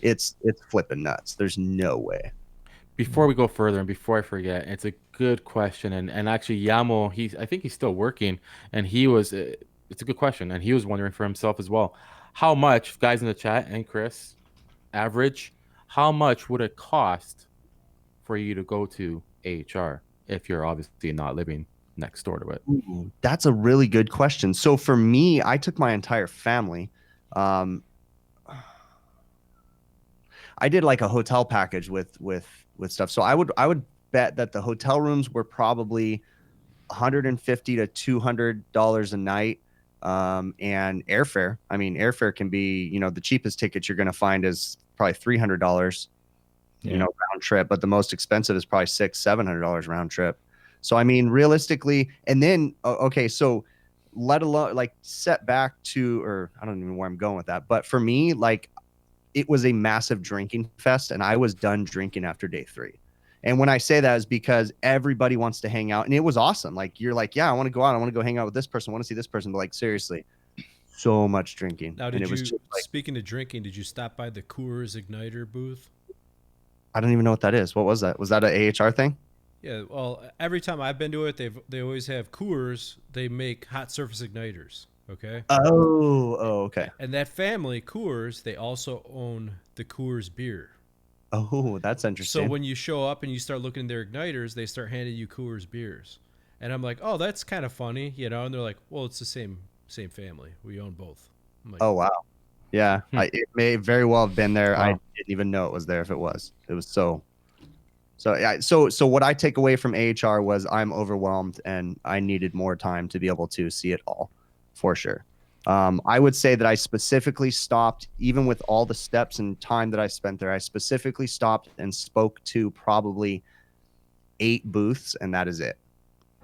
It's flipping nuts. There's no way. Before we go further and before I forget, it's a good question. And actually Yamo, I think he's still working, and it's a good question. And he was wondering for himself as well, how much, guys in the chat and Chris, average, how much would it cost for you to go to AHR if you're obviously not living next door to it? Ooh, that's a really good question. So for me, I took my entire family. I did like a hotel package with stuff. So I would bet that the hotel rooms were probably $150 to $200 a night. And airfare. I mean, airfare can be, the cheapest ticket you're going to find is probably $300, round trip, but the most expensive is probably $600-700 round trip. So, I mean, realistically, and then, okay, so let alone like set back to, or I don't even know where I'm going with that, but for me, like it was a massive drinking fest and I was done drinking after day 3. And when I say that is because everybody wants to hang out, and it was awesome. Like you're like, yeah, I want to go out. I want to go hang out with this person. I want to see this person. But like seriously, so much drinking. Now, and it was just like, speaking of drinking, did you stop by the Coors Igniter booth? I don't even know what that is. What was that? Was that an AHR thing? Yeah, well, every time I've been to it, they always have Coors. They make hot surface igniters. Okay. Oh, okay. And that family, Coors, they also own the Coors beer. Oh, that's interesting. So when you show up and you start looking at their igniters, they start handing you Coors beers, and I'm like, oh, that's kind of funny, you know? And they're like, well, it's the same family. We own both. I'm like, oh wow, yeah. It may very well have been there. Wow. I didn't even know it was there. If it was so. Yeah. So what I take away from AHR was I'm overwhelmed and I needed more time to be able to see it all, for sure. I would say that I specifically stopped, even with all the steps and time that I spent there, I specifically stopped and spoke to probably 8 booths, and that is it.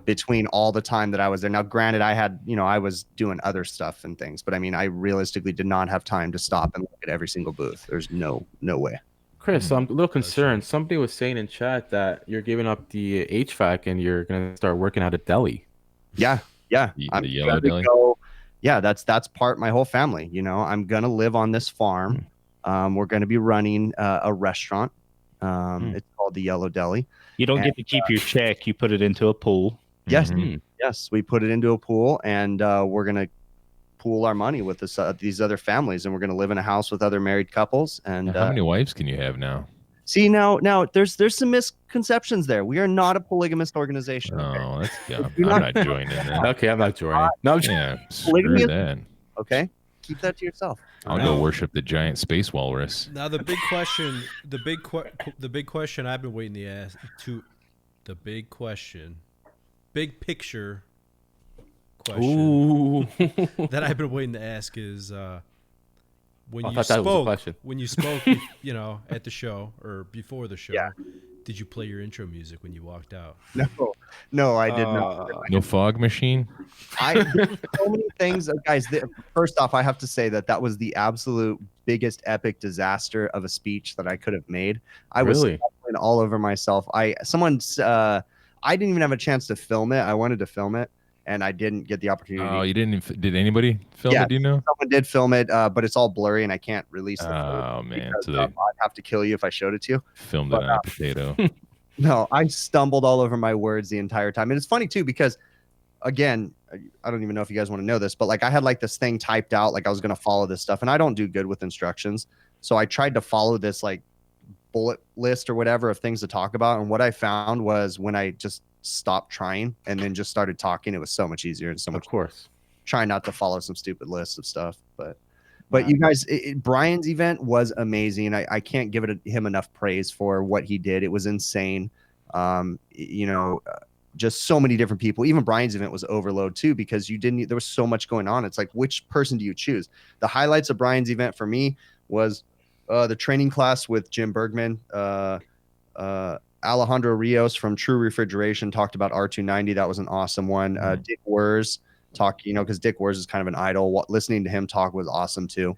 Between all the time that I was there. Now, granted, I had, I was doing other stuff and things, but I mean, I realistically did not have time to stop and look at every single booth. There's no way. Chris, I'm a little concerned. Somebody was saying in chat that you're giving up the HVAC and you're gonna start working out at deli. Yeah. The yellow deli. Yeah, that's part my whole family. I'm gonna live on this farm. We're gonna be running a restaurant. It's called the Yellow Deli. You don't get to keep your check. You put it into a pool. Yes, yes, we put it into a pool, and we're gonna pool our money with these other families, and we're gonna live in a house with other married couples. And how many wives can you have now? See, now there's some misconceptions there. We are not a polygamous organization. Oh, that's good. I'm not joining that. Okay, I'm not joining. No, yeah, screw that. Okay, keep that to yourself. I'll go worship the giant space walrus. Now the big question, the big question I've been waiting to ask big picture question that I've been waiting to ask is when you spoke, at the show or before the show, did you play your intro music when you walked out? No, I did not. No fog machine? So many things, guys. First off, I have to say that was the absolute biggest epic disaster of a speech that I could have made. I was all over myself. I didn't even have a chance to film it. I wanted to film it, and I didn't get the opportunity. Oh, you didn't? Did anybody film it? Do you know? Someone did film it, but it's all blurry, and I can't release it. Oh man, so I'd have to kill you if I showed it to you. Filmed it on a potato. No, I stumbled all over my words the entire time, and it's funny too because, again, I don't even know if you guys want to know this, but like I had like this thing typed out, like I was gonna follow this stuff, and I don't do good with instructions, so I tried to follow this like bullet list or whatever of things to talk about, and what I found was when I just stopped trying and then just started talking, it was so much easier and so much. Of course, trying not to follow some stupid lists of stuff, but you guys, Brian's event was amazing. I can't give him enough praise for what he did. It was insane. Just so many different people. Even Brian's event was overload too because there was so much going on. It's like, which person do you choose? The highlights of Brian's event for me was the training class with Jim Bergman. Alejandro Rios from True Refrigeration talked about R290. That was an awesome one. Dick Wers talk, because Dick Wers is kind of an idol. Listening to him talk was awesome too.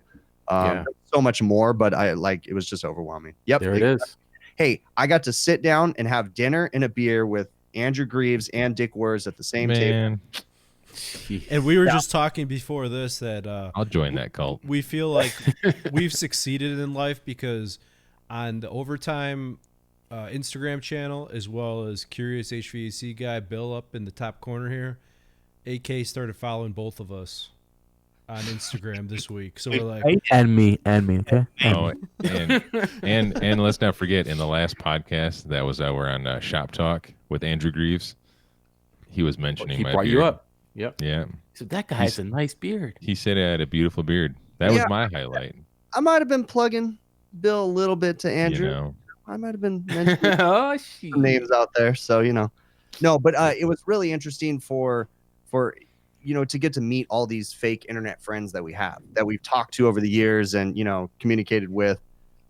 So much more, but it was just overwhelming. Yep. There it is. Hey, I got to sit down and have dinner and a beer with Andrew Greaves and Dick Wers at the same table. And we were just talking before this that I'll join that cult. We feel like we've succeeded in life because on the Overtime Instagram channel, as well as Curious HVAC Guy Bill up in the top corner here, AK started following both of us on Instagram this week. So we're like, and me, okay. And let's not forget, in the last podcast that was we're on Shop Talk with Andrew Greaves, he was mentioning my brought beard. You up. Yep. Yeah. So that guy has a nice beard. He said I had a beautiful beard. That was my highlight. I might have been plugging Bill a little bit to Andrew. I might have been mentioning some names out there. So, no, but it was really interesting for to get to meet all these fake internet friends that we have, that we've talked to over the years and, communicated with.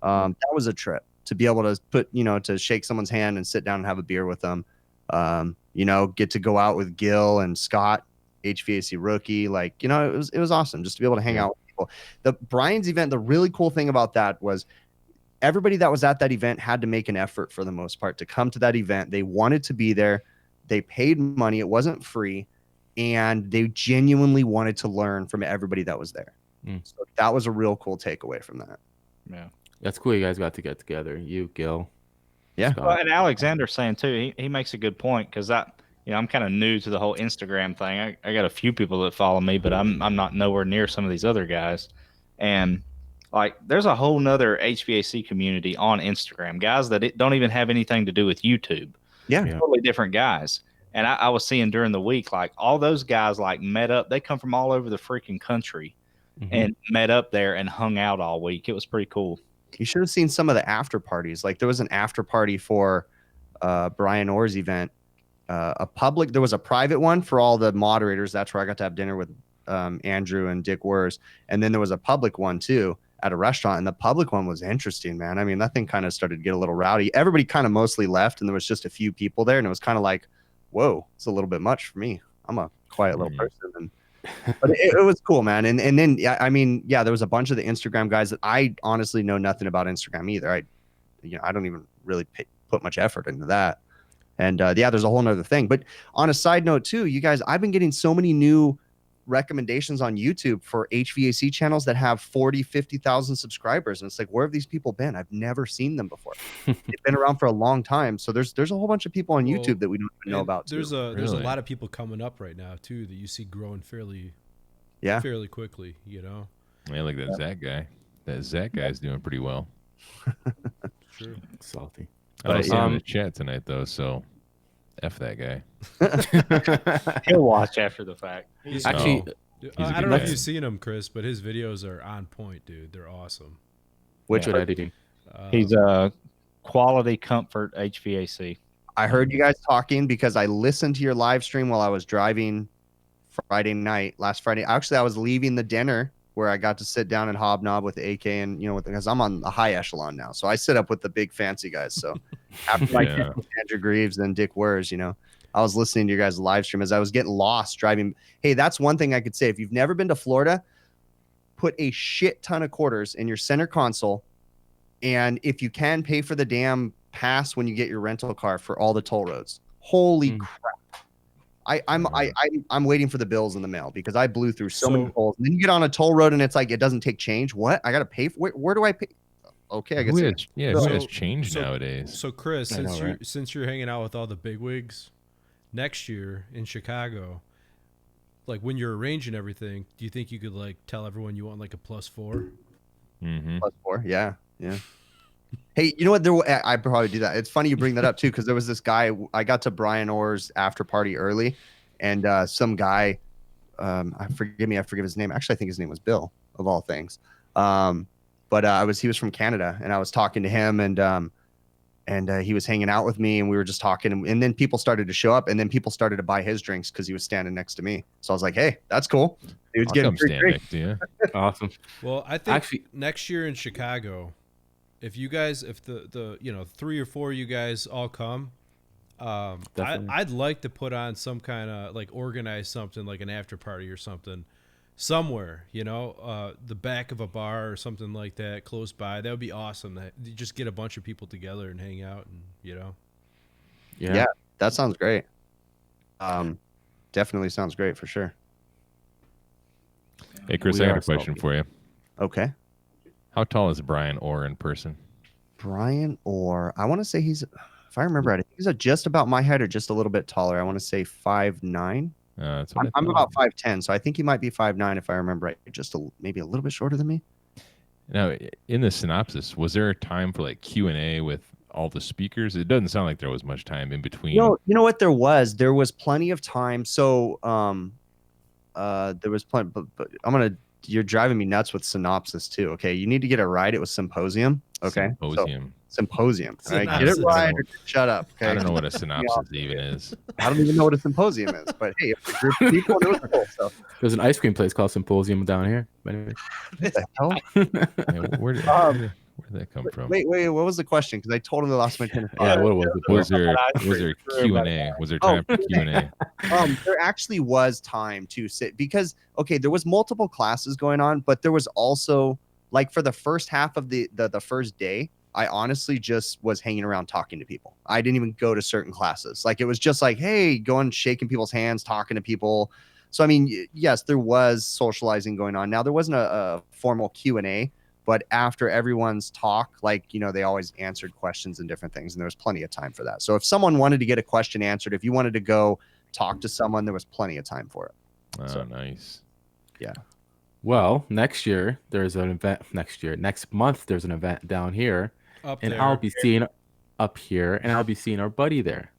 That was a trip to be able to put, to shake someone's hand and sit down and have a beer with them. Get to go out with Gil and Scott, HVAC rookie. It was awesome just to be able to hang out with people. The Brian's event, the really cool thing about that was everybody that was at that event had to make an effort for the most part to come to that event. They wanted to be there. They paid money. It wasn't free. And they genuinely wanted to learn from everybody that was there. So that was a real cool takeaway from that. Yeah. That's cool. You guys got to get together. You, Gil. Yeah. Well, and Alexander's saying too, he makes a good point, because I'm kind of new to the whole Instagram thing. I got a few people that follow me, but I'm not nowhere near some of these other guys. And like, there's a whole nother HVAC community on Instagram, guys that don't even have anything to do with YouTube. Yeah. Totally different guys. And I was seeing during the week, like, all those guys like met up. They come from all over the freaking country and met up there and hung out all week. It was pretty cool. You should have seen some of the after parties. Like, there was an after party for Brian Orr's event. There was a private one for all the moderators. That's where I got to have dinner with Andrew and Dick Wers. And then there was a public one too at a restaurant. And the public one was interesting, man. I mean, that thing kind of started to get a little rowdy. Everybody kind of mostly left, and there was just a few people there. And it was kind of like, whoa, it's a little bit much for me. I'm a quiet little person. But it was cool, man. And then, yeah, I mean, yeah, there was a bunch of the Instagram guys that I honestly know nothing about Instagram either. I don't even really put much effort into that. And yeah, there's a whole nother thing. But on a side note too, you guys, I've been getting so many new recommendations on YouTube for HVAC channels that have 40, 50,000 subscribers. And it's like, where have these people been? I've never seen them before. They've been around for a long time. So there's a whole bunch of people on YouTube that we don't even know about. There's a lot of people coming up right now too that you see growing fairly quickly, you know. Yeah, like that Zach guy. That Zach guy's doing pretty well. Sure. Salty. I don't see him in the chat tonight though, so F that guy. He'll watch after the fact. Actually, I don't know if you've seen him, Chris, but his videos are on point, dude. They're awesome. Which editing? He's Quality Comfort HVAC. I heard you guys talking because I listened to your live stream while I was driving Friday night, last Friday. Actually, I was leaving the dinner where I got to sit down and hobnob with AK, and because I'm on the high echelon now, so I sit up with the big fancy guys. So after Andrew Greaves and Dick Wers, I was listening to your guys' live stream as I was getting lost driving. Hey, that's one thing I could say. If you've never been to Florida, put a shit ton of quarters in your center console, and if you can, pay for the damn pass when you get your rental car for all the toll roads. Holy crap! I'm waiting for the bills in the mail because I blew through so many tolls. And then you get on a toll road and it's like it doesn't take change. What? I gotta pay for? Where do I pay? Okay, I guess. Who has change nowadays? So Chris, since you're hanging out with all the bigwigs, next year in Chicago, like when you're arranging everything, do you think you could like tell everyone you want like a +4? Mm-hmm. +4, yeah. Hey, you know what? I'd probably do that. It's funny you bring that up too, because there was this guy. I got to Brian Orr's after party early, and some guy, I forgive his name. Actually, I think his name was Bill, of all things. But he was from Canada, and I was talking to him, and he was hanging out with me, and we were just talking, and then people started to show up, and then people started to buy his drinks because he was standing next to me. So I was like, hey, that's cool. Dude's getting free drinks. Awesome. Well, I think next year in Chicago, if the 3 or 4 of you guys all come, I'd like to put on some kind of like organize something like an after party or something somewhere, the back of a bar or something like that close by. That would be awesome. That you just get a bunch of people together and hang out, and Yeah, that sounds great. Definitely sounds great for sure. Hey Chris, I got a question for you. Okay. How tall is Brian Orr in person? Brian Orr, I want to say if I remember right, he's just about my height or just a little bit taller. I want to say 5'9". I'm about 5'10", so I think he might be 5'9" if I remember right. Just maybe a little bit shorter than me. Now, in the synopsis, was there a time for like Q&A with all the speakers? It doesn't sound like there was much time in between. No, you know what? There was plenty of time. So there was plenty, but you're driving me nuts with synopsis too. Okay, you need to get it right. It was symposium. Okay, symposium. All right, get it right or shut up. Okay, I don't know what a synopsis even is. I don't even know what a symposium is. But hey, if a group of people know the cool stuff. There's an ice cream place called Symposium down here. Anyway. What the hell? Yeah, where did that come from? Wait. What was the question? Because I totally lost my train of thought. Yeah, what was it? Was there Q&A? Was there time for Q&A? There actually was time to sit because there was multiple classes going on, but there was also like for the first half of the first day, I honestly just was hanging around talking to people. I didn't even go to certain classes. Like, it was just like, hey, going shaking people's hands, talking to people. So I mean, yes, there was socializing going on. Now, there wasn't a formal Q&A, but after everyone's talk, like, you know, they always answered questions and different things, and there was plenty of time for that. So if someone wanted to get a question answered, if you wanted to go talk to someone, there was plenty of time for it. Oh, So, nice. yeah. Well, next year there's an event. Next month there's an event down here, Up and there. I'll be seeing up here, and I'll be seeing our buddy there.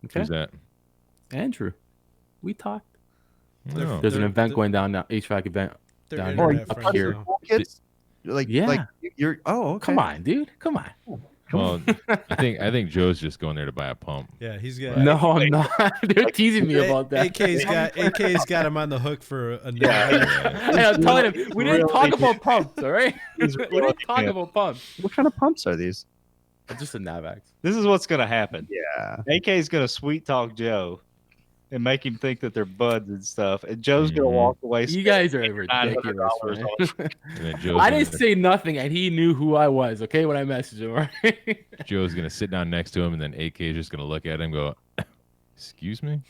Okay, Who's that? Andrew. We talked. Oh. There's an event going down now, HVAC event They're down internet here, up friends here. now. Kids, like, Yeah. like you're. Oh, okay. Come on, dude. Come on. Well, I think Joe's just going there to buy a pump. Yeah, he's got. No, I'm not. They're teasing me about that. AK's got him on the hook for a Hey, I'm telling him, we didn't talk about pumps, all right? We didn't talk about pumps. What kind of pumps are these? Just a Navax. This is what's gonna happen. Yeah. AK's gonna sweet talk Joe and make him think that they're buds and stuff, and Joe's gonna walk away. You guys are $900 ridiculous, on man. And then Joe's I gonna- didn't say nothing, and he knew who I was, okay, when I messaged him, all right? Joe's gonna sit down next to him, and then AK is just gonna look at him and go, "Excuse me."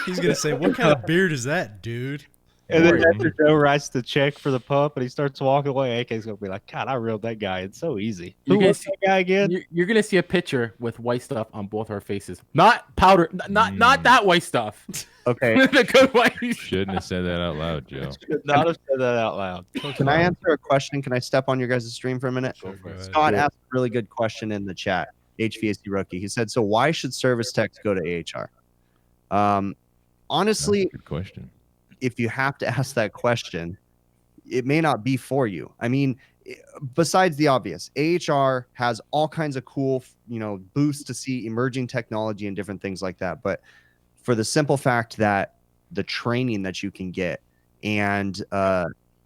He's gonna say, "What kind of beard is that, dude?" And then after Joe writes the check for the pump and he starts walking away, AK's gonna be like, "God, I reeled that guy. It's so easy." Who was that guy again? You're gonna see a picture with white stuff on both our faces, not powder, not that white stuff. Okay. The good white. Shouldn't have said that out loud, Joe. Should not have said that out loud. Can I answer a question? Can I step on your guys' stream for a minute? Go for it. Scott asked a really good question in the chat. HVAC rookie. He said, "So why should service techs go to AHR?" Honestly, Good question. if you have to ask that question, it may not be for you. I mean, besides the obvious, AHR has all kinds of cool, you know, booths to see emerging technology and different things like that. But for the simple fact that the training that you can get and,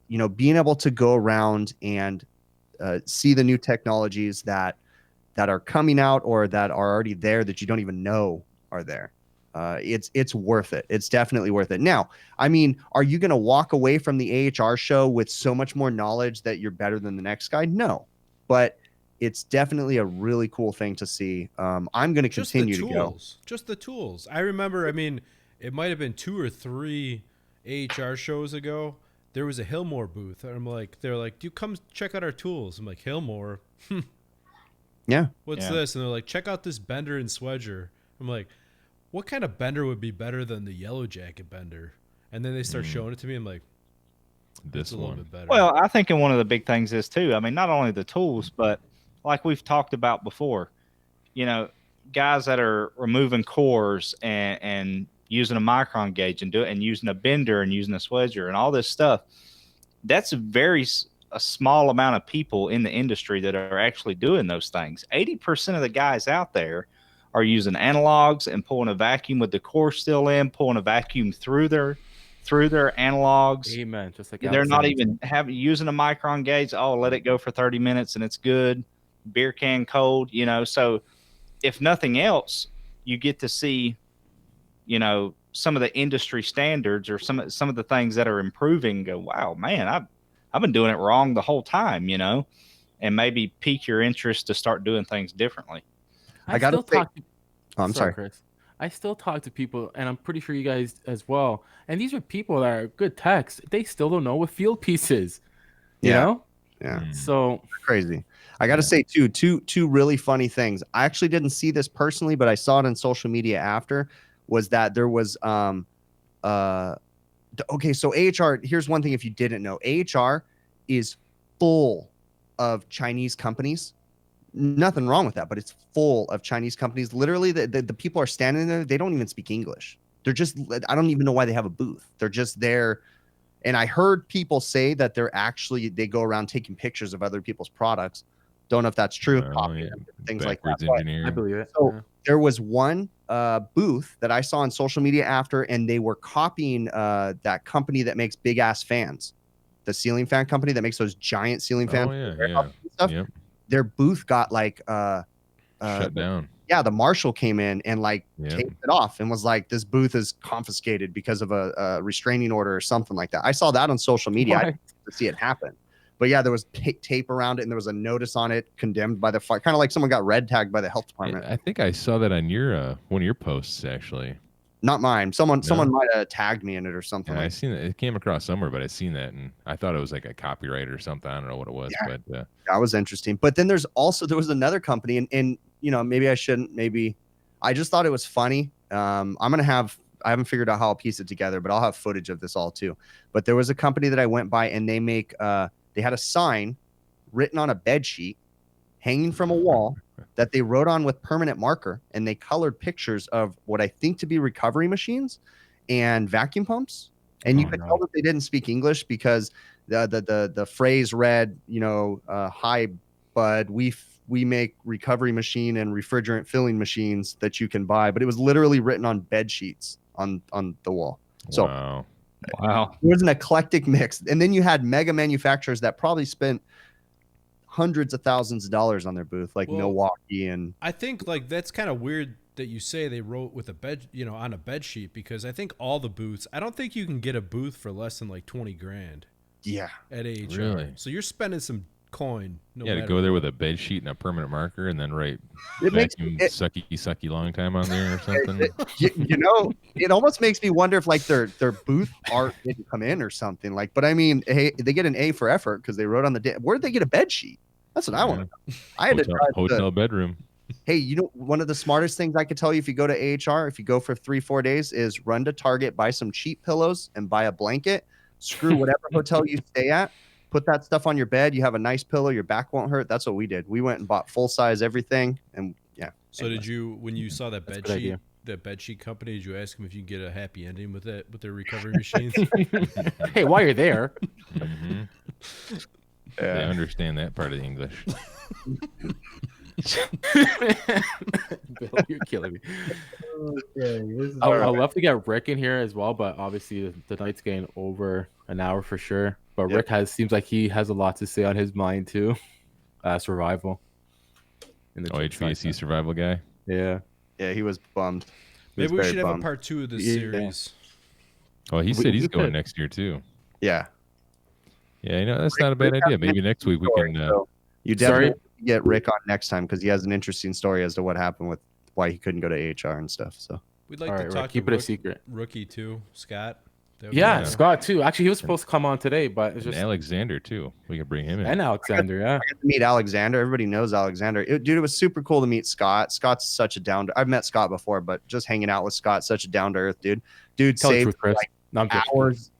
you know, being able to go around and see the new technologies that are coming out or that are already there that you don't even know are there. It's worth it. It's definitely worth it. Now, I mean, are you going to walk away from the AHR show with so much more knowledge that you're better than the next guy? No, but it's definitely a really cool thing to see. I'm going to continue to go. Just the tools. I remember, I mean, it might have been 2 or 3 AHR shows ago. There was a Hillmore booth. And they're like, "Do you come check out our tools?" I'm like, "Hillmore? Yeah. What's this?" And they're like, "Check out this bender and swedger." I'm like, "What kind of bender would be better than the Yellow Jacket bender?" And then they start showing it to me. I'm like, This a little one. bit better. Well, I think one of the big things is too. I mean, not only the tools, but like we've talked about before, you know, guys that are removing cores and using a micron gauge and using a bender and using a swedger and all this stuff. That's a small amount of people in the industry that are actually doing those things. 80% of the guys out there are using analogs and pulling a vacuum with the core still in, pulling a vacuum through their analogs. Amen. Just like They're not even using a micron gauge. Oh, let it go for 30 minutes and it's good. Beer can cold, you know. So if nothing else, you get to see, you know, some of the industry standards or some of the things that are improving. Go, wow, man, I've been doing it wrong the whole time, you know, and maybe pique your interest to start doing things differently. I gotta still say- talk to, I'm sorry. Chris. I still talk to people, and I'm pretty sure you guys as well. And these are people that are good techs. They still don't know what field piece is. You Yeah. know? Yeah. So Crazy. I got to say two really funny things. I actually didn't see this personally, but I saw it on social media after, was that there was okay, so AHR, here's one thing if you didn't know. AHR is full of Chinese companies. Nothing wrong with that, but it's full of Chinese companies. Literally, the people are standing there. They don't even speak English. They're just, I don't even know why they have a booth. They're just there. And I heard people say that they go around taking pictures of other people's products. Don't know if that's true. Copying them, things like that. Backwards But engineering. I believe it. So Yeah. there was one booth that I saw on social media after, and they were copying that company that makes big ass fans, the ceiling fan company that makes those giant ceiling fans. Oh yeah, for yeah. warehouses and stuff. Yep. Their booth got like Shut down. yeah, the marshal came in and like Yep. taped it off and was like, "This booth is confiscated because of a restraining order or something like that." I saw that on social media. I What? didn't get to see it happen, But yeah, there was tape around it, and there was a notice on it, condemned by the fire, kind of like someone got red tagged by the health department. I think I saw that on your one of your posts actually. Not mine. Someone might have tagged me in it or something. Yeah, I seen it. It came across somewhere, but I seen that, and I thought it was like a copyright or something. I don't know what it was, but that was interesting. But then there was another company, and maybe I shouldn't. Maybe I just thought it was funny. I haven't figured out how I'll piece it together, but I'll have footage of this all too. But there was a company that I went by, and they make they had a sign written on a bed sheet hanging from a wall that they wrote on with permanent marker, and they colored pictures of what I think to be recovery machines and vacuum pumps. And you could tell that they didn't speak English because the phrase read, hi bud, we make recovery machine and refrigerant filling machines that you can buy, but it was literally written on bed sheets on the wall. So wow, it was an eclectic mix. And then you had mega manufacturers that probably spent hundreds of thousands of dollars on their booth, like Milwaukee. And I think like that's kind of weird that you say they wrote with a bed, on a bed sheet, because I think all the booths, I don't think you can get a booth for less than like 20 grand. Yeah. At AHR. Really? So you're spending some coin. To go there with a bed sheet and a permanent marker, and then write sucky long time on there or something. It almost makes me wonder if like their booth art didn't come in or something. Like, but I mean, hey, they get an A for effort because they wrote on the where'd they get a bed sheet? That's what I want to know. I had hotel bedroom. Hey, one of the smartest things I could tell you if you go to AHR, if you go for 3-4 days, is run to Target, buy some cheap pillows, and buy a blanket. Screw whatever hotel you stay at. Put that stuff on your bed. You have a nice pillow. Your back won't hurt. That's what we did. We went and bought full size everything, and yeah. So anyway. Did you, when you saw that bed sheet, that bed sheet company, did you ask them if you can get a happy ending with their recovery machines? Hey, while you're there, they understand that part of the English. Bill, you're killing me. I'd love to get Rick in here as well, but obviously the night's getting over an hour for sure. But Rick seems like he has a lot to say on his mind too. Survival. HVAC survival guy. Yeah, he was bummed. Maybe we should have a part 2 of this series. Oh, he said he's going next year too. Yeah. Yeah, that's not a bad idea. Maybe next week we can. You definitely get Rick on next time because he has an interesting story as to what happened with why he couldn't go to AHR and stuff. So we'd like to talk Rick, keep it a secret. Rookie too, Scott. Yeah, Scott too. Actually, he was supposed to come on today, but it's just Alexander too. We can bring him in. And Alexander, yeah. I got to meet Alexander. Everybody knows Alexander. Dude, it was super cool to meet Scott. Scott's such a I've met Scott before, but just hanging out with Scott, such a down to earth dude. Dude saved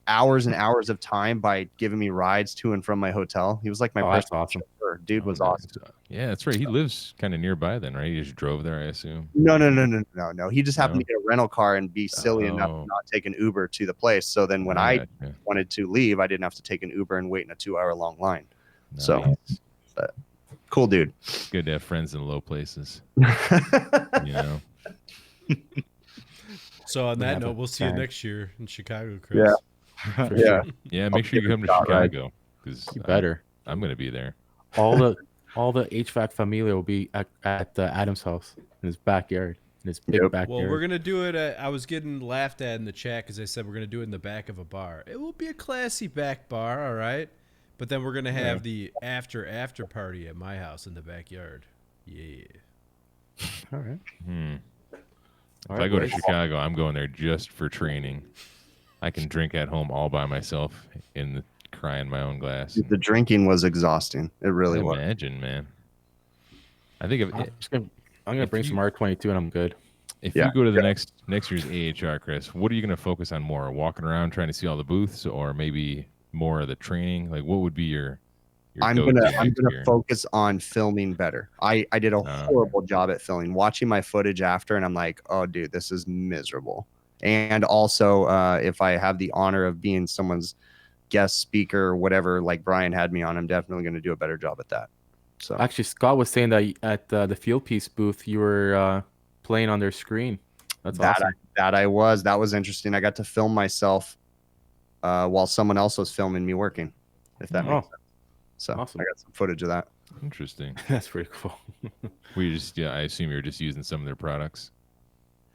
hours and hours of time by giving me rides to and from my hotel. He was like my personal chauffeur. Dude was awesome. Yeah, that's right. He lives kind of nearby then, right? He just drove there, I assume. No. He just happened to get a rental car and be silly enough to not take an Uber to the place. So then when I wanted to leave, I didn't have to take an Uber and wait in a 2-hour long line. Nice. So, but cool dude. Good to have friends in low places. So on that note, we'll see you next year in Chicago, Chris. Yeah. Yeah, make sure you come to Chicago because you better. I'm going to be there. All the HVAC familia will be at Adam's house in his backyard, in his big backyard. Well, we're gonna do it. I was getting laughed at in the chat because I said we're gonna do it in the back of a bar. It will be a classy back bar, all right. But then we're gonna have the after party at my house in the backyard. Yeah. All right. If I go to Chicago, I'm going there just for training. I can drink at home all by myself cry in my own glass. The drinking was exhausting. It really was. Imagine, man. I think I'm gonna bring some R22 and I'm good. If you go to the next year's AHR, Chris, what are you going to focus on more? Walking around trying to see all the booths, or maybe more of the training? Like, what would be your I'm gonna focus on filming better. I did a horrible job at filming. Watching my footage after, and I'm like, oh, dude, this is miserable. And also, if I have the honor of being someone's guest speaker or whatever, like Brian had me on, I'm definitely going to do a better job at that. So actually, Scott was saying that at the Field Piece booth, you were playing on their screen. That's awesome. That was interesting. I got to film myself while someone else was filming me working, if that makes sense. So awesome. I got some footage of that. Interesting. That's pretty cool. I assume you're just using some of their products.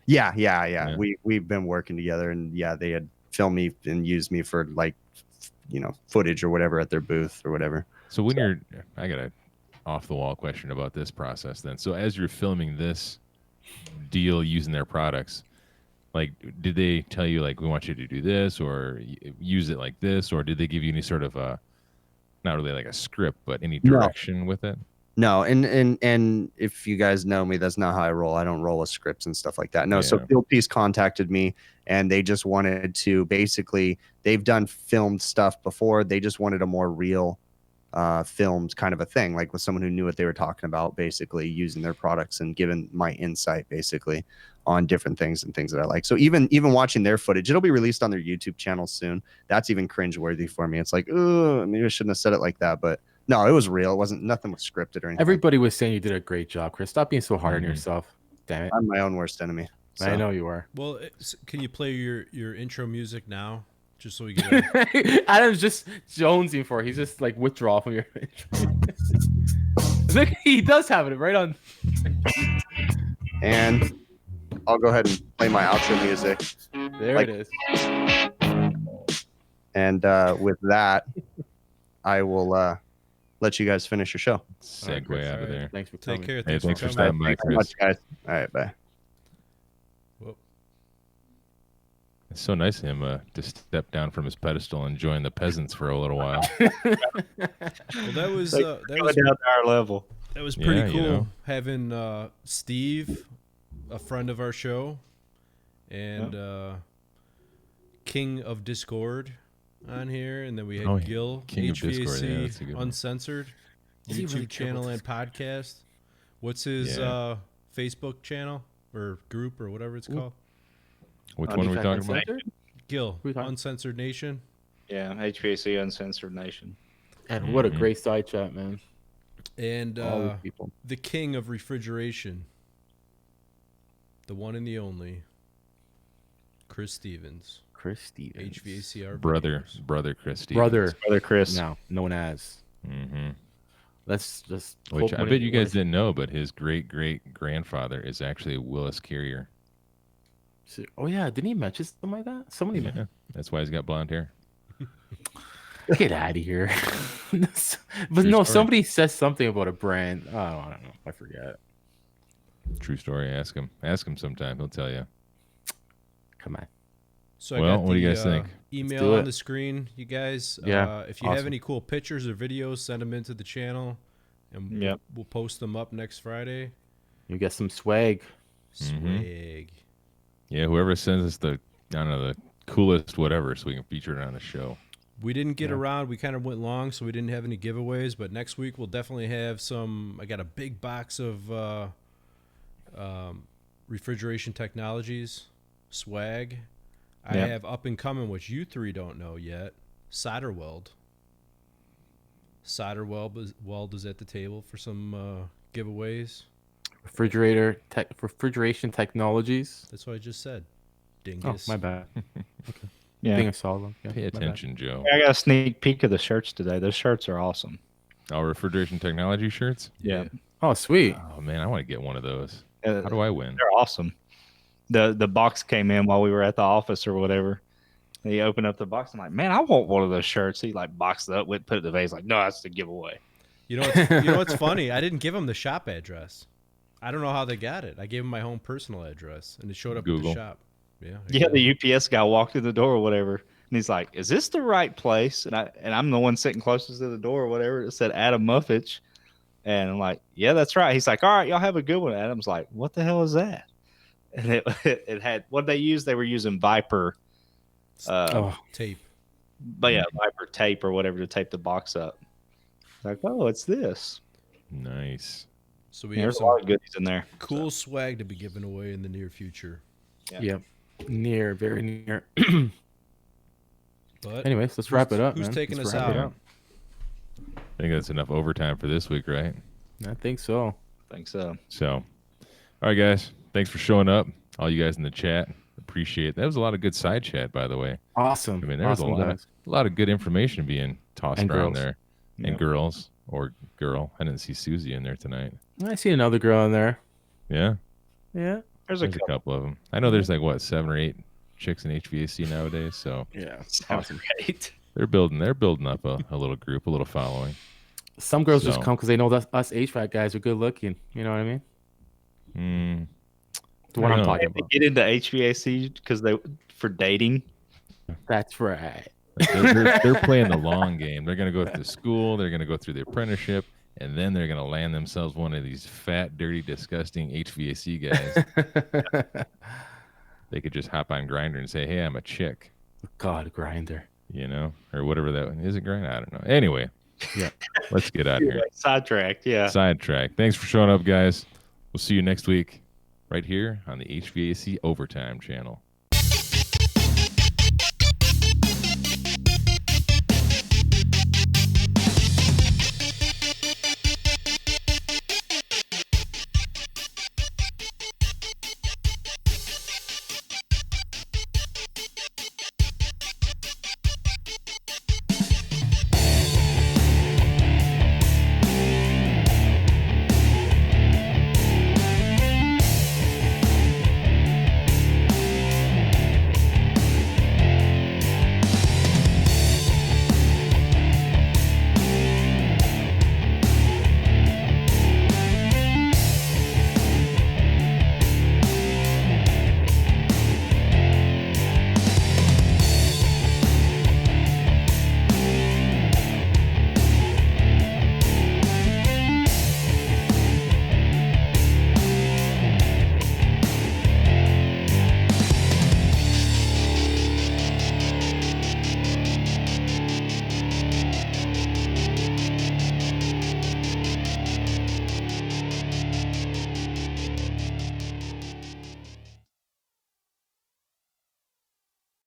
Yeah. We've been working together, and they had filmed me and used me for footage or whatever at their booth or whatever. So when you're, I got a off the wall question about this process then. So as you're filming this deal using their products, like, did they tell you like, we want you to do this or use it like this, or did they give you any sort of not really like a script, but any direction with it? No, and if you guys know me, that's not how I roll. I don't roll with scripts and stuff like that. No, so Field Piece contacted me, and they just wanted to basically, they've done filmed stuff before. They just wanted a more real filmed kind of a thing, like with someone who knew what they were talking about, basically using their products and giving my insight basically on different things and things that I like. So even watching their footage, it'll be released on their YouTube channel soon. That's even cringeworthy for me. It's like, oh, maybe I shouldn't have said it like that, but no, it was real. It wasn't, nothing was scripted or anything. Everybody was saying you did a great job, Chris. Stop being so hard on yourself. Damn it. I'm my own worst enemy. So. I know you are. Well, can you play your intro music now? Just so we get Adam's just jonesing for it. He's just like withdrawal from your intro. Look, he does have it right on. And I'll go ahead and play my outro music. There it is. And with that, I will let you guys finish your show. Segue out of there. Thanks for Take coming. care. Hey, thanks for coming. stopping by, Thanks so much, Chris. guys. All right, bye. Whoa. It's so nice of him to step down from his pedestal and join the peasants for a little while. Well, that was Down to our level. that was pretty Yeah, cool you know. having Steve, a friend of our show, and King of Discord on here, and then we had Gil, King of HVAC Discord, yeah, that's a good one. Uncensored, Is he YouTube really channel and podcast. What's his Yeah. Facebook channel or group or whatever it's called? Which one are we talking about? Gil, Who we talking- Uncensored Nation. Yeah, HVAC Uncensored Nation. And what a great side chat, man. And All these people. the king of refrigeration, the one and the only, Chris Stevens, Chris Stevens. HVACR Brother Chris Stevens. Brother Chris. now known as. Mm-hmm. Let's just. Which hope I when bet it- you guys didn't know, but his great-great-grandfather is actually Willis Carrier. Oh yeah, didn't he mention something like that? Somebody Yeah, that's why he's got blonde hair. Get out of here. But True no, story. somebody says something about a brand. Oh, I don't know. I forget. True story. Ask him sometime. He'll tell you. Come on. So I Well, got what do you the, guys think? Email do on it. the screen, you guys. Yeah, If you have awesome. any cool pictures or videos, send them into the channel, and Yep. we'll post them up next Friday. You get some swag. Swag. Yeah, whoever sends us the coolest whatever, so we can feature it on the show. We didn't get around. We kind of went long, so we didn't have any giveaways. But next week we'll definitely have some. I got a big box of refrigeration technologies swag. I Yep. have up and coming, which you three don't know yet. Solder weld. Weld is at the table for some giveaways. Refrigeration technologies. That's what I just said. Oh, Dingus. my bad. Yeah. Being a solid. Yeah, Pay my bad. attention, Joe. I got a sneak peek of the shirts today. Those shirts are awesome. Our refrigeration technology shirts. Yeah. Oh, sweet. Oh man, I want to get one of those. Uh, How do I win? They're awesome. The box came in while we were at the office or whatever. And he opened up the box. I'm like, man, I want one of those shirts. He like boxed it up, went put it in the vase. Like, no, that's the giveaway. You know what's funny? I didn't give them the shop address. I don't know how they got it. I gave them my home personal address, and it showed up Google. at the shop. Yeah. Yeah, the UPS guy walked through the door or whatever, and he's like, "Is this the right place?" And I'm the one sitting closest to the door or whatever. It said Adam Muffich, and I'm like, "Yeah, that's right." He's like, "All right, y'all have a good one." Adam's like, "What the hell is that?" And it had what they used. They were using Viper, Tape. but yeah, Viper tape or whatever to tape the box up. Like, oh, it's this. Nice. So we Yeah, have there's a some lot of goodies in there. cool swag to be given away in the near future. Yeah. Yep. Near, very near. But Anyways, let's wrap it up. Who's man. taking Let's us wrap it out? up. I think that's enough overtime for this week, right? I think so. I think so. So, all right, guys. Thanks for showing up. All you guys in the chat, appreciate it. That was a lot of good side chat, by the way. Awesome. I mean, there was awesome, a guys. lot of good information being tossed And around girls. there, and Yep. girls or girl. I didn't see Susie in there tonight. I see another girl in there. Yeah, Yeah. There's there's a couple of them. I know there's like what 7 or 8 chicks in HVAC nowadays, so Yeah. Sounds great. they're building up a little group, a little following. Some girls just So- come because they know that us HVAC guys are good looking. You know what I mean? That's what I I'm know. talking They about. get into HVAC because they for dating. That's right. They're playing the long game. They're going to go to school. They're going to go through the apprenticeship, and then they're going to land themselves one of these fat, dirty, disgusting HVAC guys. They could just hop on Grindr and say, "Hey, I'm a chick," God, Grinder. you know, or whatever that one is. It Grindr? I don't know. Anyway, Yeah. let's get out of here. Sidetracked, yeah. Sidetrack. Thanks for showing up, guys. We'll see you next week right here on the HVAC Overtime channel.